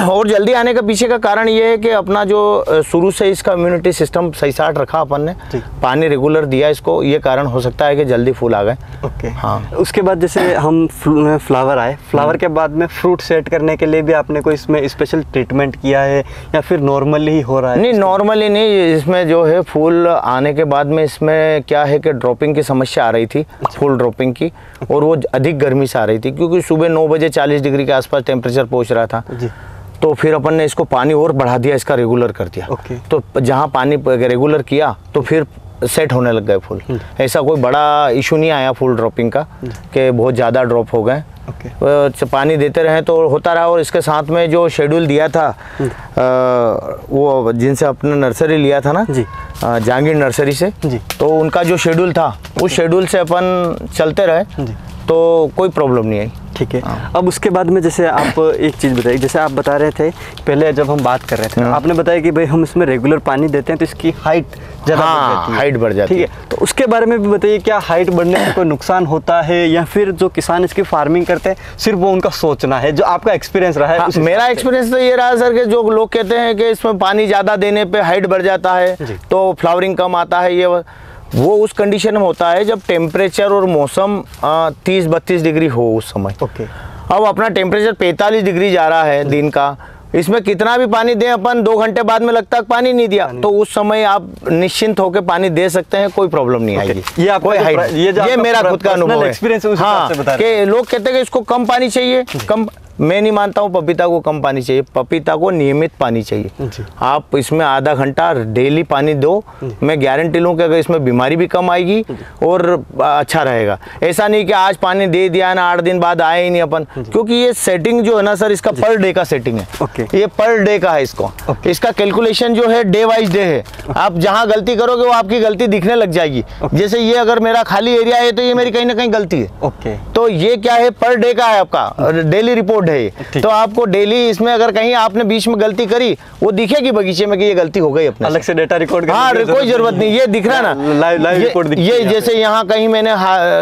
और जल्दी आने का पीछे का कारण ये है कि अपना जो शुरू से इसका इम्यूनिटी सिस्टम सही साट रखा अपन ने, पानी रेगुलर दिया इसको, ये कारण हो सकता है कि जल्दी फूल आ गए। ओके। हाँ। उसके बाद जैसे हम फ्लावर आए, फ्लावर के बाद में फ्रूट सेट करने के लिए भी आपने कोई इसमें स्पेशल ट्रीटमेंट किया है या फिर नॉर्मली ही हो रहा है? नहीं, नॉर्मली नहीं, इसमें जो है फूल आने के बाद में इसमें क्या है कि ड्रॉपिंग की समस्या आ रही थी, फूल ड्रॉपिंग की, और वो अधिक गर्मी से आ रही थी क्योंकि सुबह 9 बजे 40 डिग्री के आसपास टेम्परेचर पहुँच रहा था जी। तो फिर अपन ने इसको पानी और बढ़ा दिया, इसका रेगुलर कर दिया। ओके। तो जहाँ पानी रेगुलर किया तो फिर सेट होने लग गए फूल। ऐसा कोई बड़ा इशू नहीं आया फूल ड्रॉपिंग का कि बहुत ज़्यादा ड्रॉप हो गए। पानी देते रहे तो होता रहा। और इसके साथ में जो शेड्यूल दिया था वो जिनसे अपने नर्सरी लिया था ना जी, जहांगीर नर्सरी से जी, तो उनका जो शेड्यूल था उस शेड्यूल से अपन चलते रहे तो कोई प्रॉब्लम नहीं आई। ठीक है। अब उसके बाद में जैसे आप एक चीज़ बताइए, जैसे आप बता रहे थे पहले जब हम बात कर रहे थे आपने बताया कि भाई हम इसमें रेगुलर पानी देते हैं तो इसकी हाइट ज़्यादा बढ़ जाती है। हाइट बढ़ जाती है। ठीक है, तो उसके बारे में भी बताइए, क्या हाइट बढ़ने से कोई नुकसान होता है या फिर जो किसान इसकी फार्मिंग करते हैं सिर्फ वो उनका सोचना है, जो आपका एक्सपीरियंस रहा है? हाँ, मेरा एक्सपीरियंस तो ये रहा सर कि जो लोग कहते हैं कि इसमें पानी ज़्यादा देने पर हाइट बढ़ जाता है तो फ्लावरिंग कम आता है, ये वो उस कंडीशन में होता है जब टेम्परेचर और मौसम 30-32 डिग्री हो उस समय। ओके। अब अपना टेम्परेचर 45 डिग्री जा रहा है दिन का, इसमें कितना भी पानी दें अपन 2 घंटे बाद में लगता है पानी नहीं दिया तो उस समय आप निश्चिंत होकर पानी दे सकते हैं, कोई प्रॉब्लम नहीं आएगी। ये आपका कोई हाइट, ये मेरा खुद का अनुभव है। हाँ, कि लोग कहते हैं कि इसको कम पानी चाहिए, कम, मैं नहीं मानता हूँ पपीता को कम पानी चाहिए, पपीता को नियमित पानी चाहिए। आप इसमें आधा घंटा डेली पानी दो, मैं गारंटी लूँ कि अगर इसमें बीमारी भी कम आएगी और अच्छा रहेगा। ऐसा नहीं कि आज पानी दे दिया ना 8 दिन बाद आए ही नहीं अपन, क्योंकि ये सेटिंग जो है ना सर, इसका पर डे का सेटिंग है। ये पर डे का है, इसका कैलकुलेशन जो है डे वाइज डे है। आप जहाँ गलती करोगे वो आपकी गलती दिखने लग जाएगी। जैसे ये अगर मेरा खाली एरिया है तो ये मेरी कहीं ना कहीं गलती है। तो ये क्या है, पर डे का है आपका, डेली रिपोर्ट है। तो आपको डेली इसमें अगर कहीं आपने बीच में गलती करी वो दिखेगी बगीचे में कि ये गलती हो गई अपने अलग से डेटा रिकॉर्ड करने हाँ, कोई जरूरत नहीं, ये दिख रहा है ना, लाइव रिपोर्ट ये जैसे यहाँ कहीं मैंने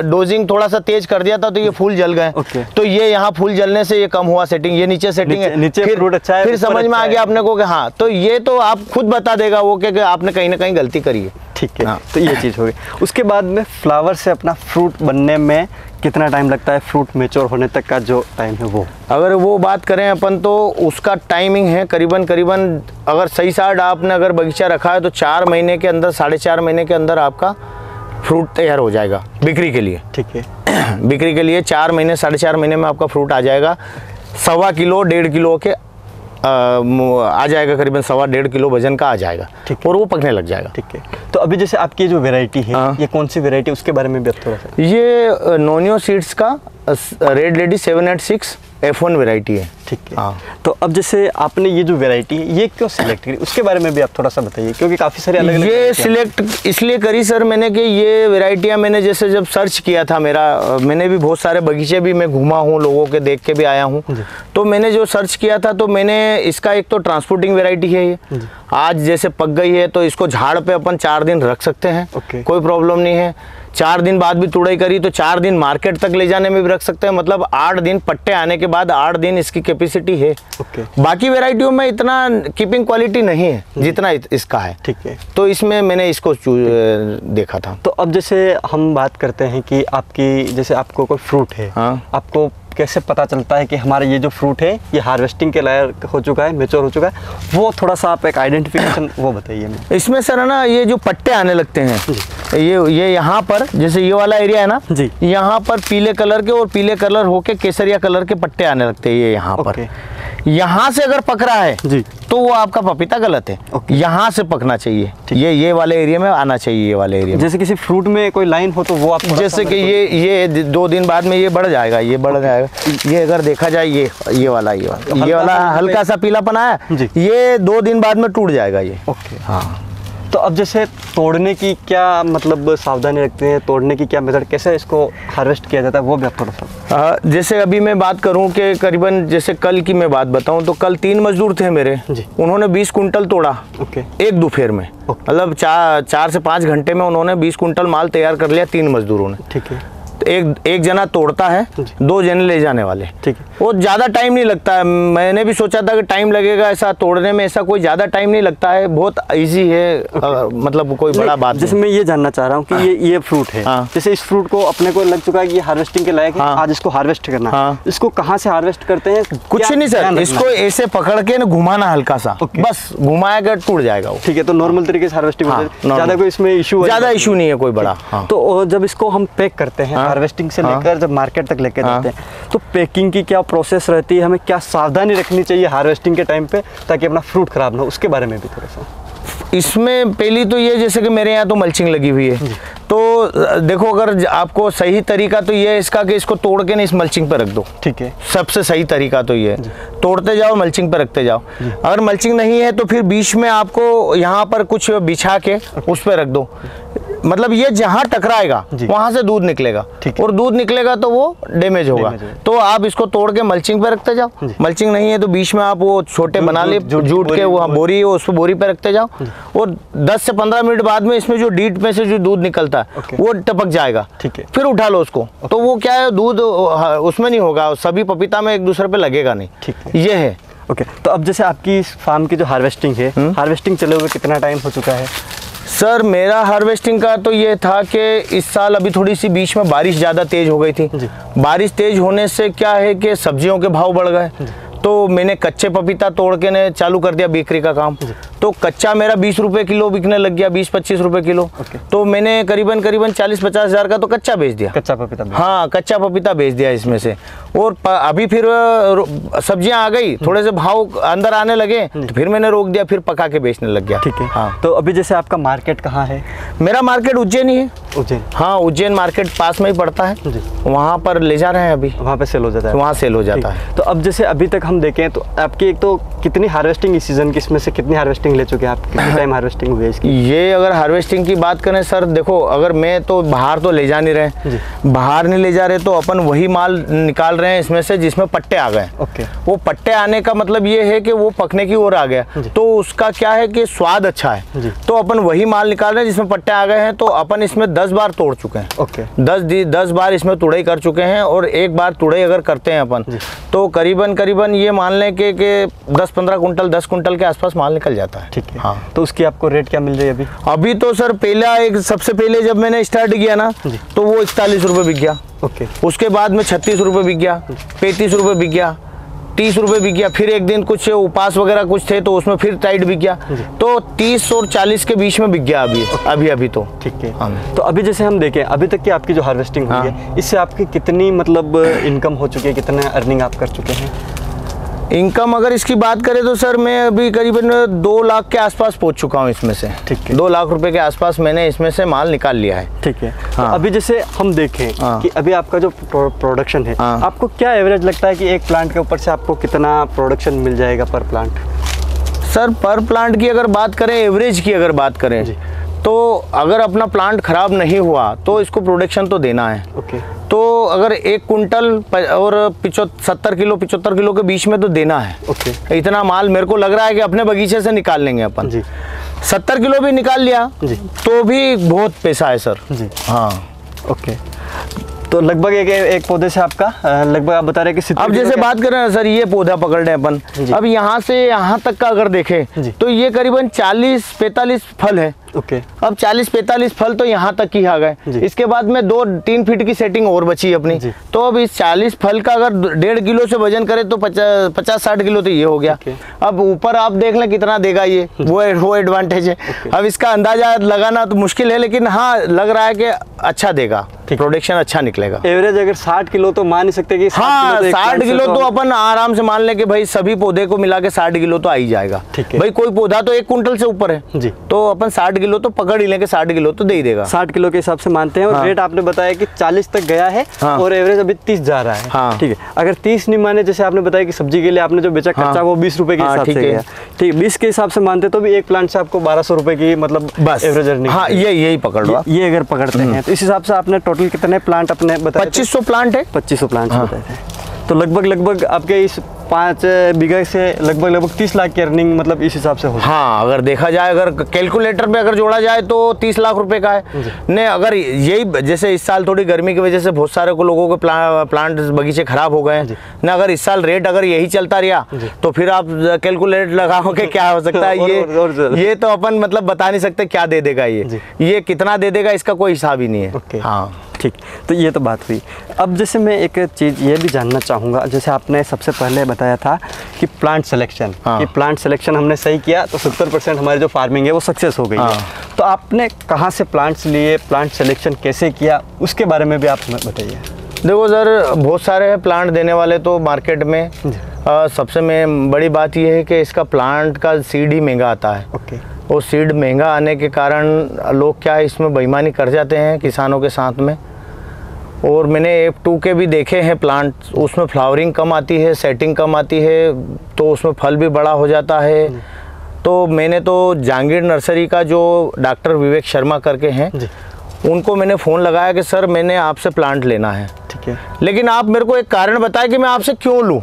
डोजिंग थोड़ा सा तेज कर दिया था तो ये फूल जल गए, तो ये यहाँ फूल जलने से ये कम हुआ सेटिंग, ये नीचे सेटिंग है, नीचे फ्रूट अच्छा है, फिर समझ में आ गया अपने को कि हाँ, तो ये तो आप खुद बता देगा वो कि आपने कहीं ना कहीं गलती करी है। ठीक है। तो ये चीज़ हो गई। उसके बाद में फ्लावर से अपना फ्रूट बनने में कितना टाइम लगता है, फ्रूट मैच्योर होने तक का जो टाइम है वो? अगर वो बात करें अपन तो उसका टाइमिंग है करीबन अगर सही साइड आपने अगर बगीचा रखा है तो 4 महीने के अंदर, 4.5 महीने के अंदर आपका फ्रूट तैयार हो जाएगा बिक्री के लिए। ठीक है। बिक्री के लिए 4 महीने 4.5 महीने में आपका फ्रूट आ जाएगा, 1.25 किलो 1.5 किलो के आ जाएगा, करीबन 1.25 किलो वजन का आ जाएगा और वो पकने लग जाएगा। ठीक है। तो अभी जैसे आपकी जो वैरायटी है ये कौन सी वैरायटी, उसके बारे में भी थोड़ा सा? ये नोनियो सीड्स का रेड लेडी 786 F1 वैरायटी है। ठीक है। तो अब जैसे आपने ये जो वैरायटी है ये क्यों सिलेक्ट करी, उसके बारे में भी आप थोड़ा सा बताइए, क्योंकि काफ़ी सारे अलग-अलग ये सिलेक्ट इसलिए करी सर मैंने कि ये वैरायटियाँ मैंने जैसे जब सर्च किया था, मैंने भी बहुत सारे बगीचे भी मैं घूमा हूँ, लोगों के देख के भी आया हूँ, तो मैंने जो सर्च किया था तो मैंने इसका एक तो ट्रांसपोर्टिंग वैरायटी है, ये आज जैसे पक गई है तो इसको झाड़ पे अपन 4 दिन रख सकते हैं, कोई प्रॉब्लम नहीं है। 4 दिन बाद भी तुड़ाई करी तो 4 दिन मार्केट तक ले जाने में भी रख सकते हैं, मतलब 8 दिन पट्टे आने के बाद 8 दिन इसकी कैपेसिटी है। बाकी वैरायटियों में इतना कीपिंग क्वालिटी नहीं है जितना इसका है। ठीक है। तो इसमें मैंने इसको देखा था। तो अब जैसे हम बात करते हैं कि आपकी जैसे आपको कोई फ्रूट है, आपको कैसे पता चलता है कि हमारा ये जो फ्रूट है ये हार्वेस्टिंग के लायक हो चुका है, मैच्योर हो चुका है, वो थोड़ा सा आप एक आइडेंटिफिकेशन वो बताइए। इसमें सर है ना, ये जो पट्टे आने लगते हैं, ये यहाँ पर जैसे ये वाला एरिया है ना जी, यहाँ पर पीले कलर के और पीले कलर होके केसरिया कलर के पट्टे आने लगते हैं, ये यहाँ पर, यहाँ से अगर पक रहा है जी तो वो आपका पपीता गलत है, यहाँ से पकना चाहिए, ये वाले एरिया में आना चाहिए, ये वाले एरिया में। जैसे किसी फ्रूट में कोई लाइन हो तो वो आप जैसे कि ये 2 दिन बाद में ये बढ़ जाएगा, ये बढ़ जाएगा, ये अगर देखा जाए ये वाला हल्का सा पीलापन आया, ये 2 दिन बाद में टूट जाएगा ये। हाँ, तो अब जैसे तोड़ने की क्या मतलब सावधानी रखते हैं, तोड़ने की क्या मेथड, कैसे इसको हार्वेस्ट किया जाता है, वो भी आप थोड़ा सा। जैसे अभी मैं बात करूं कि करीबन जैसे कल की मैं बात बताऊं तो कल 3 मजदूर थे मेरे, उन्होंने 20 कुंटल तोड़ा एक दोपहर में। मतलब 4 से 5 घंटे में उन्होंने 20 कुंटल माल तैयार कर लिया 3 मजदूरों ने। ठीक है। तो एक जना तोड़ता है, 2 जने ले जाने वाले। ठीक है। वो ज़्यादा टाइम नहीं लगता है। मैंने भी सोचा था कि टाइम लगेगा, ऐसा तोड़ने में ऐसा कोई ज़्यादा टाइम नहीं लगता है, बहुत इजी है। मतलब कोई बड़ा बात जैसे मैं ये जानना चाह रहा हूँ कि ये फ्रूट है, जैसे इस फ्रूट को अपने को लग चुका है कि ये हार्वेस्टिंग के लायक है, आज इसको हार्वेस्ट करना है, इसको कहाँ से हार्वेस्ट करते हैं? कुछ नहीं सर, इसको ऐसे पकड़ के ना घुमाना हल्का सा, बस घुमाएगा टूट जाएगा वो। ठीक है। तो नॉर्मल तरीके से हार्वेस्टिंग होती है, ज़्यादा कोई इसमें ज़्यादा इशू नहीं है कोई बड़ा। तो जब इसको हम पैक करते हैं हार्वेस्टिंग से लेकर जब मार्केट तक लेकर जाते हैं, तो पैकिंग की क्या प्रोसेस रहती है, हमें क्या सावधानी रखनी चाहिए हार्वेस्टिंग के टाइम पे ताकि अपना फ्रूट खराब ना हो, उसके बारे में भी थोड़ा सा। इसमें पहली तो ये, जैसे कि मेरे यहाँ तो मल्चिंग लगी हुई है, तो देखो अगर आपको सही तरीका तो ये है इसका कि इसको तोड़ के ना इस मल्चिंग पे रख दो। ठीक है। सबसे सही तरीका तो ये है, तोड़ते जाओ मल्चिंग पे रखते जाओ। अगर मल्चिंग नहीं है तो फिर बीच में आपको यहाँ पर कुछ बिछा के उस पर रख दो। मतलब ये जहाँ टकराएगा वहां से दूध निकलेगा, और दूध निकलेगा तो वो डैमेज होगा। तो आप इसको तोड़ के मल्चिंग पे रखते जाओ। मल्चिंग नहीं है तो बीच में आप वो छोटे बना ले जूट के, वो बोरी है उस पर बोरी पे रखते जाओ, और 10 से 15 मिनट बाद में इसमें जो डीट में से जो दूध निकलता है वो टपक जाएगा। ठीक है। फिर उठा लो उसको, तो वो क्या है, दूध उसमें नहीं होगा, सभी पपीता में एक दूसरे पे लगेगा नहीं। ठीक है। ये है। ओके। तो अब जैसे आपकी इस फार्म की जो हार्वेस्टिंग है, हार्वेस्टिंग चले हुए कितना टाइम हो चुका है? सर मेरा हार्वेस्टिंग का तो ये था कि इस साल अभी थोड़ी सी बीच में बारिश ज़्यादा तेज़ हो गई थी। बारिश तेज़ होने से क्या है कि सब्जियों के भाव बढ़ गए, तो मैंने कच्चे पपीता तोड़ के ने चालू कर दिया बेकरी का काम। तो कच्चा मेरा 20 रुपए किलो बिकने लग गया, 20-25 रुपए किलो। तो मैंने करीबन 40-50 हज़ार का तो कच्चा बेच दिया। कच्चा पपीता? हाँ, कच्चा पपीता बेच दिया इसमें से। और अभी फिर सब्जियां आ गई, थोड़े से भाव अंदर आने लगे, तो फिर मैंने रोक दिया, फिर पका के बेचने लग गया। ठीक है। हाँ। तो अभी जैसे आपका मार्केट कहाँ है? मेरा मार्केट उज्जैन ही है। उज्जैन? हाँ, उज्जैन मार्केट पास में ही पड़ता है, वहाँ पर ले जा रहे हैं अभी। वहाँ पे सेल हो जाता है? वहाँ सेल हो जाता है। तो अब जैसे अभी तक हम देखें तो आपकी एक तो कितनी हार्वेस्टिंग इस सीजन की, इसमें से कितनी हार्वेस्टिंग ले चुके हैं आप, कितने टाइम हार्वेस्टिंग हुई है इसकी? ये अगर हार्वेस्टिंग की बात करें सर, देखो अगर मैं तो बाहर तो ले जा नहीं रहे, बाहर नहीं ले जा रहे, तो अपन वही माल निकाल रहे हैं इसमें से जिसमें पट्टे आ गए। वो पट्टे आने का मतलब ये है कि वो पकने की ओर आ गया, तो उसका क्या है कि स्वाद अच्छा है, तो अपन वही माल निकाल रहे हैं जिसमें पट्टे आ गए हैं। तो अपन इसमें 10 बार तोड़ चुके हैं। 10 बार इसमें तुड़ाई कर चुके हैं, और एक बार तुड़ाई अगर करते हैं अपन तो करीबन ये मान लें कि 10-15 कुंटल 10 कुंटल के आसपास माल निकल जाता है। ठीक है। हाँ। तो उसकी आपको रेट क्या मिल रही है अभी? अभी तो सर सबसे पहले जब मैंने स्टार्ट किया ना, तो वो 41 रुपये बिक गया। उसके बाद में 36 रुपये बिक गया, 35 रुपये बिक गया, 30 रुपये बिक गया। फिर एक दिन कुछ उपास वगैरह कुछ थे तो उसमें फिर टाइट बिक गया, तो 30 और 40 के बीच में बिक गया अभी तो। ठीक है। हाँ। तो अभी जैसे हम देखें अभी तक की आपकी जो हार्वेस्टिंग हुई है, इससे आपकी कितनी मतलब इनकम हो चुकी है, कितना अर्निंग आप कर चुके हैं? इनकम अगर इसकी बात करें तो सर मैं अभी करीबन 2 लाख के आसपास पहुंच चुका हूं इसमें से। ठीक है। 2 लाख रुपए के आसपास मैंने इसमें से माल निकाल लिया है। ठीक है। हाँ। तो अभी जैसे हम देखें कि अभी आपका जो प्रोडक्शन है, आपको क्या एवरेज लगता है कि एक प्लांट के ऊपर से आपको कितना प्रोडक्शन मिल जाएगा पर प्लांट? सर पर प्लांट की अगर बात करें, एवरेज की अगर बात करें, तो अगर अपना प्लांट खराब नहीं हुआ तो इसको प्रोडक्शन तो देना है। तो अगर 1 कुंटल और 70 किलो 75 किलो के बीच में तो देना है। इतना माल मेरे को लग रहा है कि अपने बगीचे से निकाल लेंगे अपन। 70 किलो भी निकाल लिया तो भी बहुत पैसा है सर। हाँ। ओके। तो लगभग एक पौधे से आपका लगभग आप बता रहे हैं कि अब जैसे बात करें ना सर, ये पौधा पकड़ रहे हैं अपन, अब यहाँ से यहाँ तक का अगर देखें तो ये करीबन 40-45 फल है। अब 40-45 फल तो यहाँ तक ही आ गए। इसके बाद में 2-3 फीट की सेटिंग और बची अपनी। तो अब इस 40 फल का अगर 1.5 किलो से वजन करे तो 50-60 किलो तो ये हो गया। अब ऊपर आप देख लें कितना देगा ये, वो एडवांटेज है। अब इसका अंदाजा लगाना तो मुश्किल है, लेकिन हाँ लग रहा है कि अच्छा देगा, प्रोडक्शन अच्छा निकलेगा। एवरेज अगर 60 किलो तो मान ही सकते हैं कि 60 किलो तो अपन आराम से मान लें कि भाई सभी पौधे को मिला के 60 किलो तो आ ही जाएगा। भाई कोई पौधा तो 1 कुंटल से ऊपर है, तो अपन 60 किलो तो पकड़ ही लें कि 60 किलो तो दे ही देगा। 60 किलो के हिसाब से मानते हैं। और रेट आपने बताया कि 40 तक गया है और एवरेज अभी 30 जा रहा है। ठीक है, अगर 30 नहीं माने, जैसे आपने बताया कि सब्जी के लिए आपने जो बेचा खर्चा वो 20 रुपए के हिसाब से गया, ठीक है, 20 के हिसाब से मानते तो भी एक प्लांट से आपको 1200 रुपए की मतलब एवरेज अर्निंग। हाँ, यही पकड़ लो, ये अगर पकड़ते हैं तो इस हिसाब से आपने टोटल कितने प्लांट अपने बताए? 2500 प्लांट है। 2500 प्लांट बताए थे। तो लगभग आपके इस 5 बीघा से लगभग 30 लाख की अर्निंग मतलब इस हिसाब से हो। हाँ, अगर देखा जाए, अगर कैलकुलेटर पे अगर जोड़ा जाए तो 30 लाख रुपए का है। ने अगर यही जैसे इस साल थोड़ी गर्मी की वजह से बहुत सारे को लोगों के प्लांट बगीचे खराब हो गए ना, अगर इस साल रेट अगर यही चलता रहा तो फिर आप कैलकुलेटर लगाओ कि क्या हो सकता है। ये तो अपन मतलब बता नहीं सकते क्या दे देगा, ये कितना दे देगा इसका कोई हिसाब ही नहीं है। हाँ, ठीक, तो ये तो बात हुई। अब जैसे मैं एक चीज़ ये भी जानना चाहूँगा, जैसे आपने सबसे पहले बताया था कि प्लांट सिलेक्शन, कि प्लांट सिलेक्शन हमने सही किया तो 70% हमारी जो फार्मिंग है वो सक्सेस हो गई है। तो आपने कहाँ से प्लांट्स लिए, प्लांट सिलेक्शन कैसे किया, उसके बारे में भी आप बताइए। देखो सर, बहुत सारे प्लांट देने वाले तो मार्केट में। सबसे बड़ी बात यह है कि इसका प्लांट का सीड ही महंगा आता है। वो सीड महंगा आने के कारण लोग क्या है, इसमें बेईमानी कर जाते हैं किसानों के साथ में। और मैंने F2 के भी देखे हैं प्लांट, उसमें फ्लावरिंग कम आती है, सेटिंग कम आती है, तो उसमें फल भी बड़ा हो जाता है। तो मैंने तो जहांगीर नर्सरी का जो डॉक्टर विवेक शर्मा करके हैं, उनको मैंने फ़ोन लगाया कि सर मैंने आपसे प्लांट लेना है, ठीक है, लेकिन आप मेरे को एक कारण बताएं कि मैं आपसे क्यों लूँ।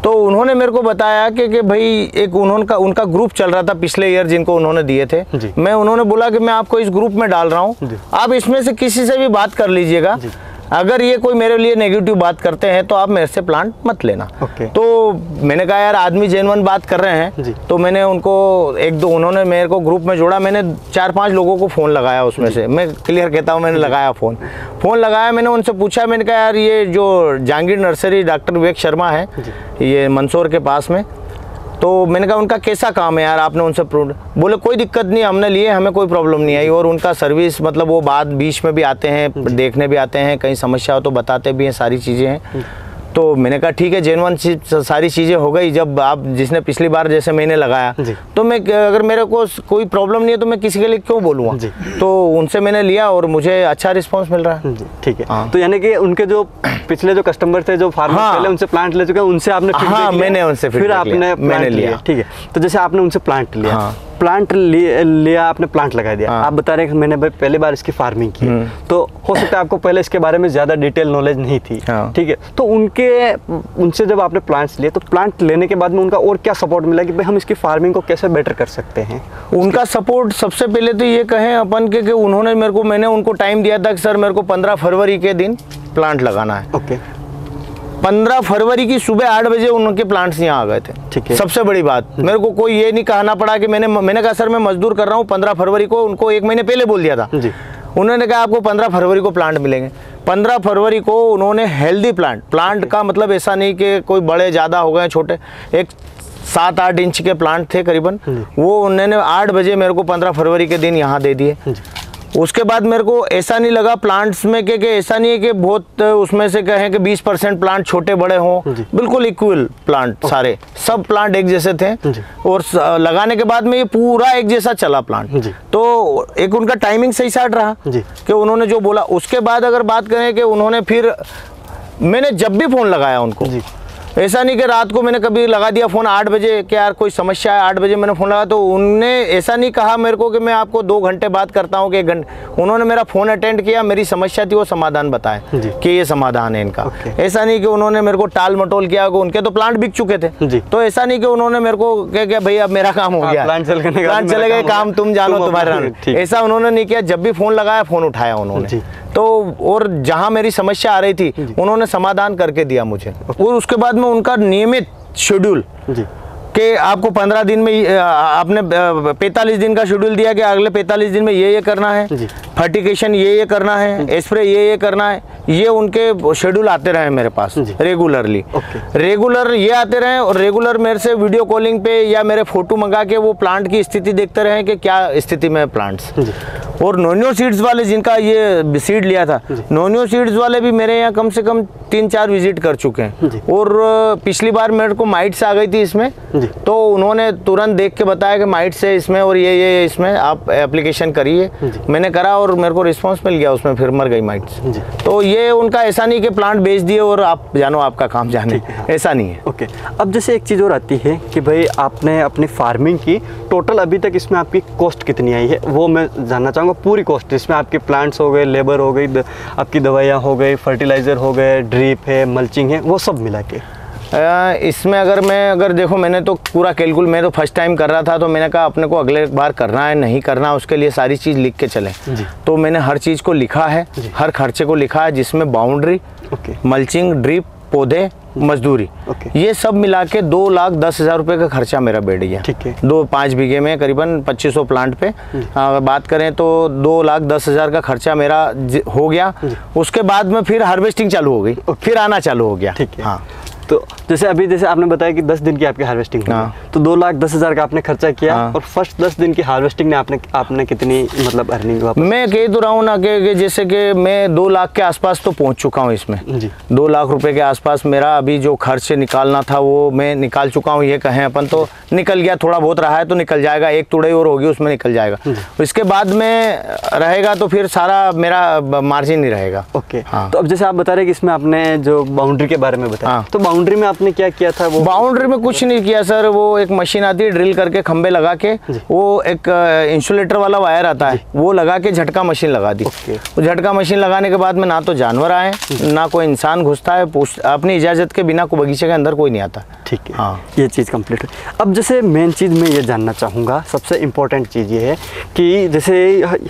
तो उन्होंने मेरे को बताया कि भाई एक उनका ग्रुप चल रहा था पिछले ईयर जिनको उन्होंने दिए थे। उन्होंने बोला कि मैं आपको इस ग्रुप में डाल रहा हूँ, आप इसमें से किसी से भी बात कर लीजिएगा, अगर ये कोई मेरे लिए नेगेटिव बात करते हैं तो आप मेरे से प्लांट मत लेना। तो मैंने कहा यार आदमी जेन्युइन बात कर रहे हैं, तो मैंने उनको उन्होंने मेरे को ग्रुप में जोड़ा। मैंने 4-5 लोगों को फ़ोन लगाया, उसमें से मैं क्लियर कहता हूँ, मैंने लगाया फ़ोन लगाया, मैंने उनसे पूछा, मैंने कहा यार ये जो जहांगीर नर्सरी डॉक्टर विवेक शर्मा है, ये मंदसौर के पास में, तो मैंने कहा उनका कैसा काम है यार, आपने उनसे बोले कोई दिक्कत नहीं, हमने लिए, हमें कोई प्रॉब्लम नहीं आई। और उनका सर्विस मतलब वो बाद बीच में भी आते हैं, देखने भी आते हैं, कहीं समस्या हो तो बताते भी हैं, सारी चीज़ें हैं। तो मैंने कहा ठीक है, जेन्युइन सारी चीज़ें हो गई। जब आप जिसने पिछली बार जैसे मैंने लगाया, तो मैं अगर मेरे को कोई प्रॉब्लम नहीं है तो मैं किसी के लिए क्यों बोलूँगा। तो उनसे मैंने लिया और मुझे अच्छा रिस्पॉन्स मिल रहा है। ठीक है, तो यानी कि उनके जो पिछले जो कस्टमर थे, जो फार्मर पहले उनसे प्लांट ले चुके हैं, उनसे आपने मैंने उनसे फिर आपने मैंने लिया। ठीक है, तो जैसे आपने उनसे प्लांट लिया, प्लांट लिया, आपने प्लांट लगा दिया। आप बता रहे हैं कि मैंने भाई पहली बार इसकी फार्मिंग की, तो हो सकता है आपको पहले इसके बारे में ज़्यादा डिटेल नॉलेज नहीं थी। ठीक है, तो उनसे जब आपने प्लांट्स लिए, तो प्लांट लेने के बाद में उनका और क्या सपोर्ट मिला कि भाई हम इसकी फार्मिंग को कैसे बेटर कर सकते हैं? उनका सपोर्ट सबसे पहले तो ये कहें अपन के कि उन्होंने मैंने उनको टाइम दिया था कि सर मेरे को 15 फरवरी के दिन प्लांट लगाना है। 15 फरवरी की सुबह 8 बजे उनके प्लांट्स यहाँ आ गए थे। ठीक है, सबसे बड़ी बात, मेरे को कोई ये नहीं कहना पड़ा कि मैंने कहा सर मैं मजदूर कर रहा हूँ। 15 फरवरी को उनको 1 महीने पहले बोल दिया था। उन्होंने कहा आपको 15 फरवरी को प्लांट मिलेंगे। 15 फरवरी को उन्होंने हेल्दी प्लांट का मतलब ऐसा नहीं कि कोई बड़े ज़्यादा हो गए, छोटे, एक 7-8 इंच के प्लांट थे करीबन, वो उन्होंने 8 बजे मेरे को 15 फरवरी के दिन यहाँ दे दिए। उसके बाद मेरे को ऐसा नहीं लगा प्लांट्स में कि ऐसा नहीं है कि बहुत उसमें से कहें कि 20% प्लांट छोटे बड़े हों, बिल्कुल इक्वल प्लांट, सारे सब प्लांट एक जैसे थे। और लगाने के बाद में ये पूरा एक जैसा चला प्लांट। तो एक उनका टाइमिंग सही साट रहा कि उन्होंने जो बोला। उसके बाद अगर बात करें कि उन्होंने फिर, मैंने जब भी फ़ोन लगाया उनको, ऐसा नहीं कि रात को मैंने कभी लगा दिया फ़ोन 8 बजे कि यार कोई समस्या है, 8 बजे मैंने फ़ोन लगा, तो उनने ऐसा नहीं कहा मेरे को कि मैं आपको 2 घंटे बात करता हूँ कि 1 घंटे। उन्होंने मेरा फ़ोन अटेंड किया, मेरी समस्या थी वो समाधान बताए कि ये समाधान है इनका। ऐसा नहीं कि उन्होंने मेरे को टाल मटोल किया, उनके तो प्लांट बिक चुके थे। तो ऐसा नहीं कि उन्होंने मेरे को कह भाई अब मेरा काम हो गया, प्लांट चले गए, काम तुम जानो, तुम्हारा। ऐसा उन्होंने नहीं किया, जब भी फ़ोन लगाया फ़ोन उठाया उन्होंने। तो और जहाँ मेरी समस्या आ रही थी उन्होंने समाधान करके दिया मुझे। और उसके बाद में उनका नियमित शेड्यूल कि आपको 15 दिन में, आपने 45 दिन का शेड्यूल दिया कि अगले 45 दिन में ये करना है। फर्टिगेशन ये करना है, स्प्रे ये करना है, ये उनके शेड्यूल आते रहे मेरे पास रेगुलरली। रेगुलर ये आते रहे और रेगुलर मेरे से वीडियो कॉलिंग पे या मेरे फोटो मंगा के वो प्लांट की स्थिति देखते रहे कि क्या स्थिति में है प्लांट्स। और नोनियो सीड्स वाले जिनका ये सीड लिया था, नोनियो सीड्स वाले भी मेरे यहाँ कम से कम 3-4 विजिट कर चुके हैं। और पिछली बार मेरे को माइट्स आ गई थी इसमें, तो उन्होंने तुरंत देख के बताया कि माइट्स है इसमें और ये इसमें आप एप्लीकेशन करिए। मैंने करा और मेरे को रिस्पांस मिल गया, उसमें फिर मर गई माइट्स। तो ये उनका ऐसा नहीं कि प्लांट बेच दिए और आप जानो आपका काम जाने, ऐसा नहीं है। ओके, अब जैसे एक चीज़ और आती है कि भाई आपने अपनी फार्मिंग की टोटल अभी तक इसमें आपकी कॉस्ट कितनी आई है, वो मैं जानना चाहूँगा। पूरी कॉस्ट जिसमें आपके प्लांट्स हो गए, लेबर हो गई, आपकी दवाइयाँ हो गई, फर्टिलाइज़र हो गए, ड्रिप है, मल्चिंग है, वो सब मिला के इसमें अगर देखो, मैंने तो पूरा कैलकुल, मैं तो फर्स्ट टाइम कर रहा था, तो मैंने कहा अपने को अगले बार करना है नहीं करना, उसके लिए सारी चीज़ लिख के चले। तो मैंने हर चीज़ को लिखा है, हर खर्चे को लिखा है, जिसमें बाउंड्री, मल्चिंग, ड्रिप, पौधे, मजदूरी, ये सब मिला के 2,10,000 रुपये का खर्चा मेरा बैठ गया। ठीक है। 5 बीघे में करीबन 2500 प्लांट पे बात करें तो 2,10,000 का खर्चा मेरा हो गया। उसके बाद में फिर हार्वेस्टिंग चालू हो गई, फिर आना चालू हो गया। ठीक है। हाँ, तो जैसे आपने बताया कि 10 दिन की आपकी हार्वेस्टिंग हुई, तो 2,10,000 का आपने खर्चा किया। और फर्स्ट 10 दिन की हार्वेस्टिंग में आपने कितनी मतलब अर्निंग हुआ? मैं कह तो रहा हूँ ना कि जैसे कि मैं 2 लाख के आसपास तो पहुँच चुका हूँ इसमें। 2 लाख रुपए के आसपास मेरा अभी जो खर्च निकालना था वो मैं निकाल चुका हूँ। ये कहें अपन तो निकल गया, थोड़ा बहुत रहा है तो निकल जाएगा, 1 तुड़ई और होगी उसमें निकल जाएगा। इसके बाद में रहेगा तो फिर सारा मेरा मार्जिन ही रहेगा। ओके। तो अब जैसे आप बता रहे कि इसमें आपने जो बाउंड्री के बारे में बताया, तो बाउंड्री में आपने क्या किया था? वो बाउंड्री में कुछ नहीं किया सर, वो एक मशीन आती है ड्रिल करके खंबे लगा के, वो एक इंसुलेटर वाला वायर आता है, वो लगा के झटका मशीन लगा दी। वो झटका मशीन लगाने के बाद में ना तो जानवर आए, ना कोई इंसान घुसता है, अपनी इजाजत के बिना बगीचे के अंदर कोई नहीं आता। ठीक है। हाँ, ये चीज़ कंप्लीट है। अब जैसे मेन चीज़ मैं ये जानना चाहूँगा, सबसे इम्पोर्टेंट चीज़ ये है कि जैसे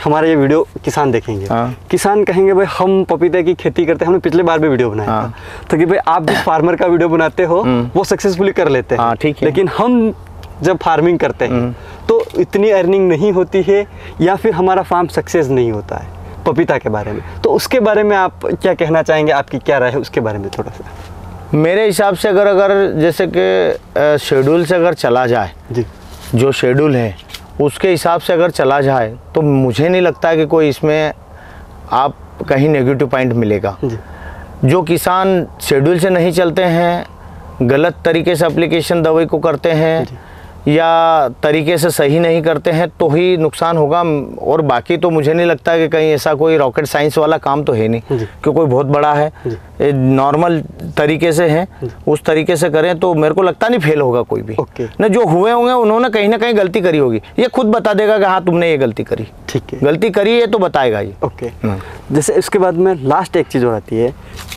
हमारा ये वीडियो किसान देखेंगे, किसान कहेंगे भाई हम पपीते की खेती करते हैं, हमने पिछले बार भी वीडियो बनाया था, तो कि भाई आप जिस फार्मर का वीडियो बनाते हो वो सक्सेसफुली कर लेते हैं। ठीक है। लेकिन हम जब फार्मिंग करते हैं तो इतनी अर्निंग नहीं होती है, या फिर हमारा फार्म सक्सेस नहीं होता है पपीता के बारे में, तो उसके बारे में आप क्या कहना चाहेंगे? आपकी क्या राय है उसके बारे में थोड़ा सा? मेरे हिसाब से अगर जैसे कि शेड्यूल से अगर चला जाए, जो शेड्यूल है उसके हिसाब से अगर चला जाए, तो मुझे नहीं लगता है कि कोई इसमें आप कहीं नेगेटिव पॉइंट मिलेगा। जो किसान शेड्यूल से नहीं चलते हैं, गलत तरीके से एप्लीकेशन दवाई को करते हैं या तरीके से सही नहीं करते हैं, तो ही नुकसान होगा। और बाकी तो मुझे नहीं लगता कि कहीं ऐसा कोई रॉकेट साइंस वाला काम तो है नहीं कि कोई बहुत बड़ा है। नॉर्मल तरीके से है, उस तरीके से करें तो मेरे को लगता नहीं फेल होगा कोई भी। ना जो हुए होंगे उन्होंने कहीं ना कहीं गलती करी होगी, ये खुद बता देगा कि हाँ तुमने ये गलती करी। ठीक है, गलती करी है तो बताएगा ये। ओके। जैसे इसके बाद में लास्ट एक चीज़ और आती है,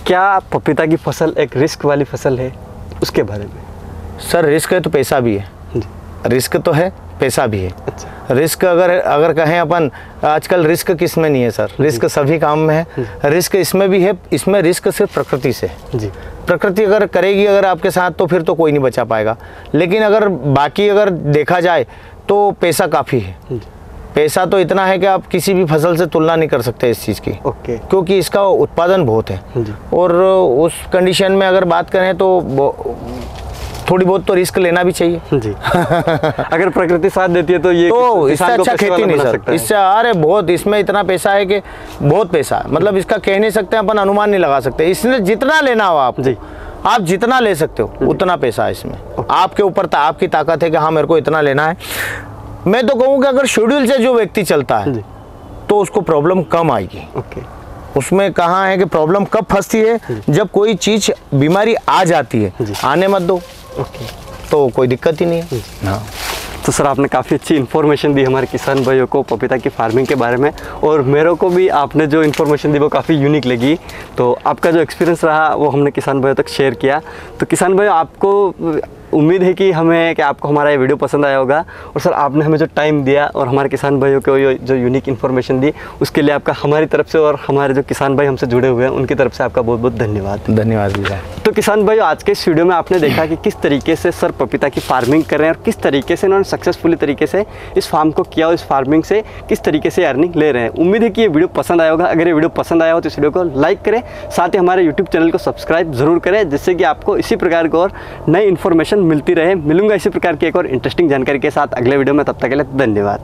क्या पपीता की फसल एक रिस्क वाली फसल है? उसके बारे में सर, रिस्क है तो पैसा भी है। रिस्क तो है, पैसा भी है। अच्छा। रिस्क अगर कहें अपन, आजकल रिस्क किस में नहीं है सर? रिस्क सभी काम में है, रिस्क इसमें भी है। इसमें रिस्क सिर्फ प्रकृति से जी। प्रकृति अगर करेगी अगर आपके साथ, तो फिर तो कोई नहीं बचा पाएगा। लेकिन अगर बाकी अगर देखा जाए तो पैसा काफ़ी है। पैसा तो इतना है कि आप किसी भी फसल से तुलना नहीं कर सकते इस चीज़ की। ओके। क्योंकि इसका उत्पादन बहुत है। और उस कंडीशन में अगर बात करें तो थोड़ी बहुत तो रिस्क लेना भी चाहिए जी। अगर प्रकृति साथ देती है तो ये तो इससे अच्छा खेती नहीं सर। इससे अरे बहुत, इसमें इतना पैसा है कि बहुत पैसा है, मतलब इसका कह नहीं सकते, अपन अनुमान नहीं लगा सकते। इसने जितना लेना हो आप जी, आप जितना ले सकते हो उतना पैसा है इसमें। आपके ऊपर आपकी ताकत है कि हाँ मेरे को इतना लेना है। मैं तो कहूँ कि अगर शेड्यूल से जो व्यक्ति चलता है तो उसको प्रॉब्लम कम आएगी। उसमें कहाँ है कि प्रॉब्लम कब फंसती है, जब कोई चीज़ बीमारी आ जाती है, आने मत दो तो कोई दिक्कत ही नहीं है। हाँ। तो सर आपने काफ़ी अच्छी इन्फॉर्मेशन दी हमारे किसान भाइयों को पपीता की फार्मिंग के बारे में, और मेरे को भी आपने जो इन्फॉर्मेशन दी वो काफ़ी यूनिक लगी। तो आपका जो एक्सपीरियंस रहा वो हमने किसान भाइयों तक शेयर किया। तो किसान भाइयों, आपको उम्मीद है कि आपको हमारा ये वीडियो पसंद आया होगा। और सर आपने हमें जो टाइम दिया और हमारे किसान भाइयों को जो यूनिक इन्फॉर्मेशन दी, उसके लिए आपका हमारी तरफ से और हमारे जो किसान भाई हमसे जुड़े हुए हैं उनकी तरफ से आपका बहुत बहुत धन्यवाद। धन्यवाद भैया। तो किसान भाइयों, आज के इस वीडियो में आपने देखा कि किस तरीके से सर पपीता की फार्मिंग कर रहे हैं और किस तरीके से इन्होंने सक्सेसफुली तरीके से इस फार्म को किया और इस फार्मिंग से किस तरीके से अर्निंग ले रहे हैं। उम्मीद है कि ये वीडियो पसंद आया होगा। अगर ये वीडियो पसंद आया हो तो इस वीडियो को लाइक करें, साथ ही हमारे यूट्यूब चैनल को सब्सक्राइब जरूर करें, जिससे कि आपको इसी प्रकार की और नई इन्फॉर्मेशन मिलती रहे। मिलूंगा इसी प्रकार की एक और इंटरेस्टिंग जानकारी के साथ अगले वीडियो में। तब तक के लिए धन्यवाद।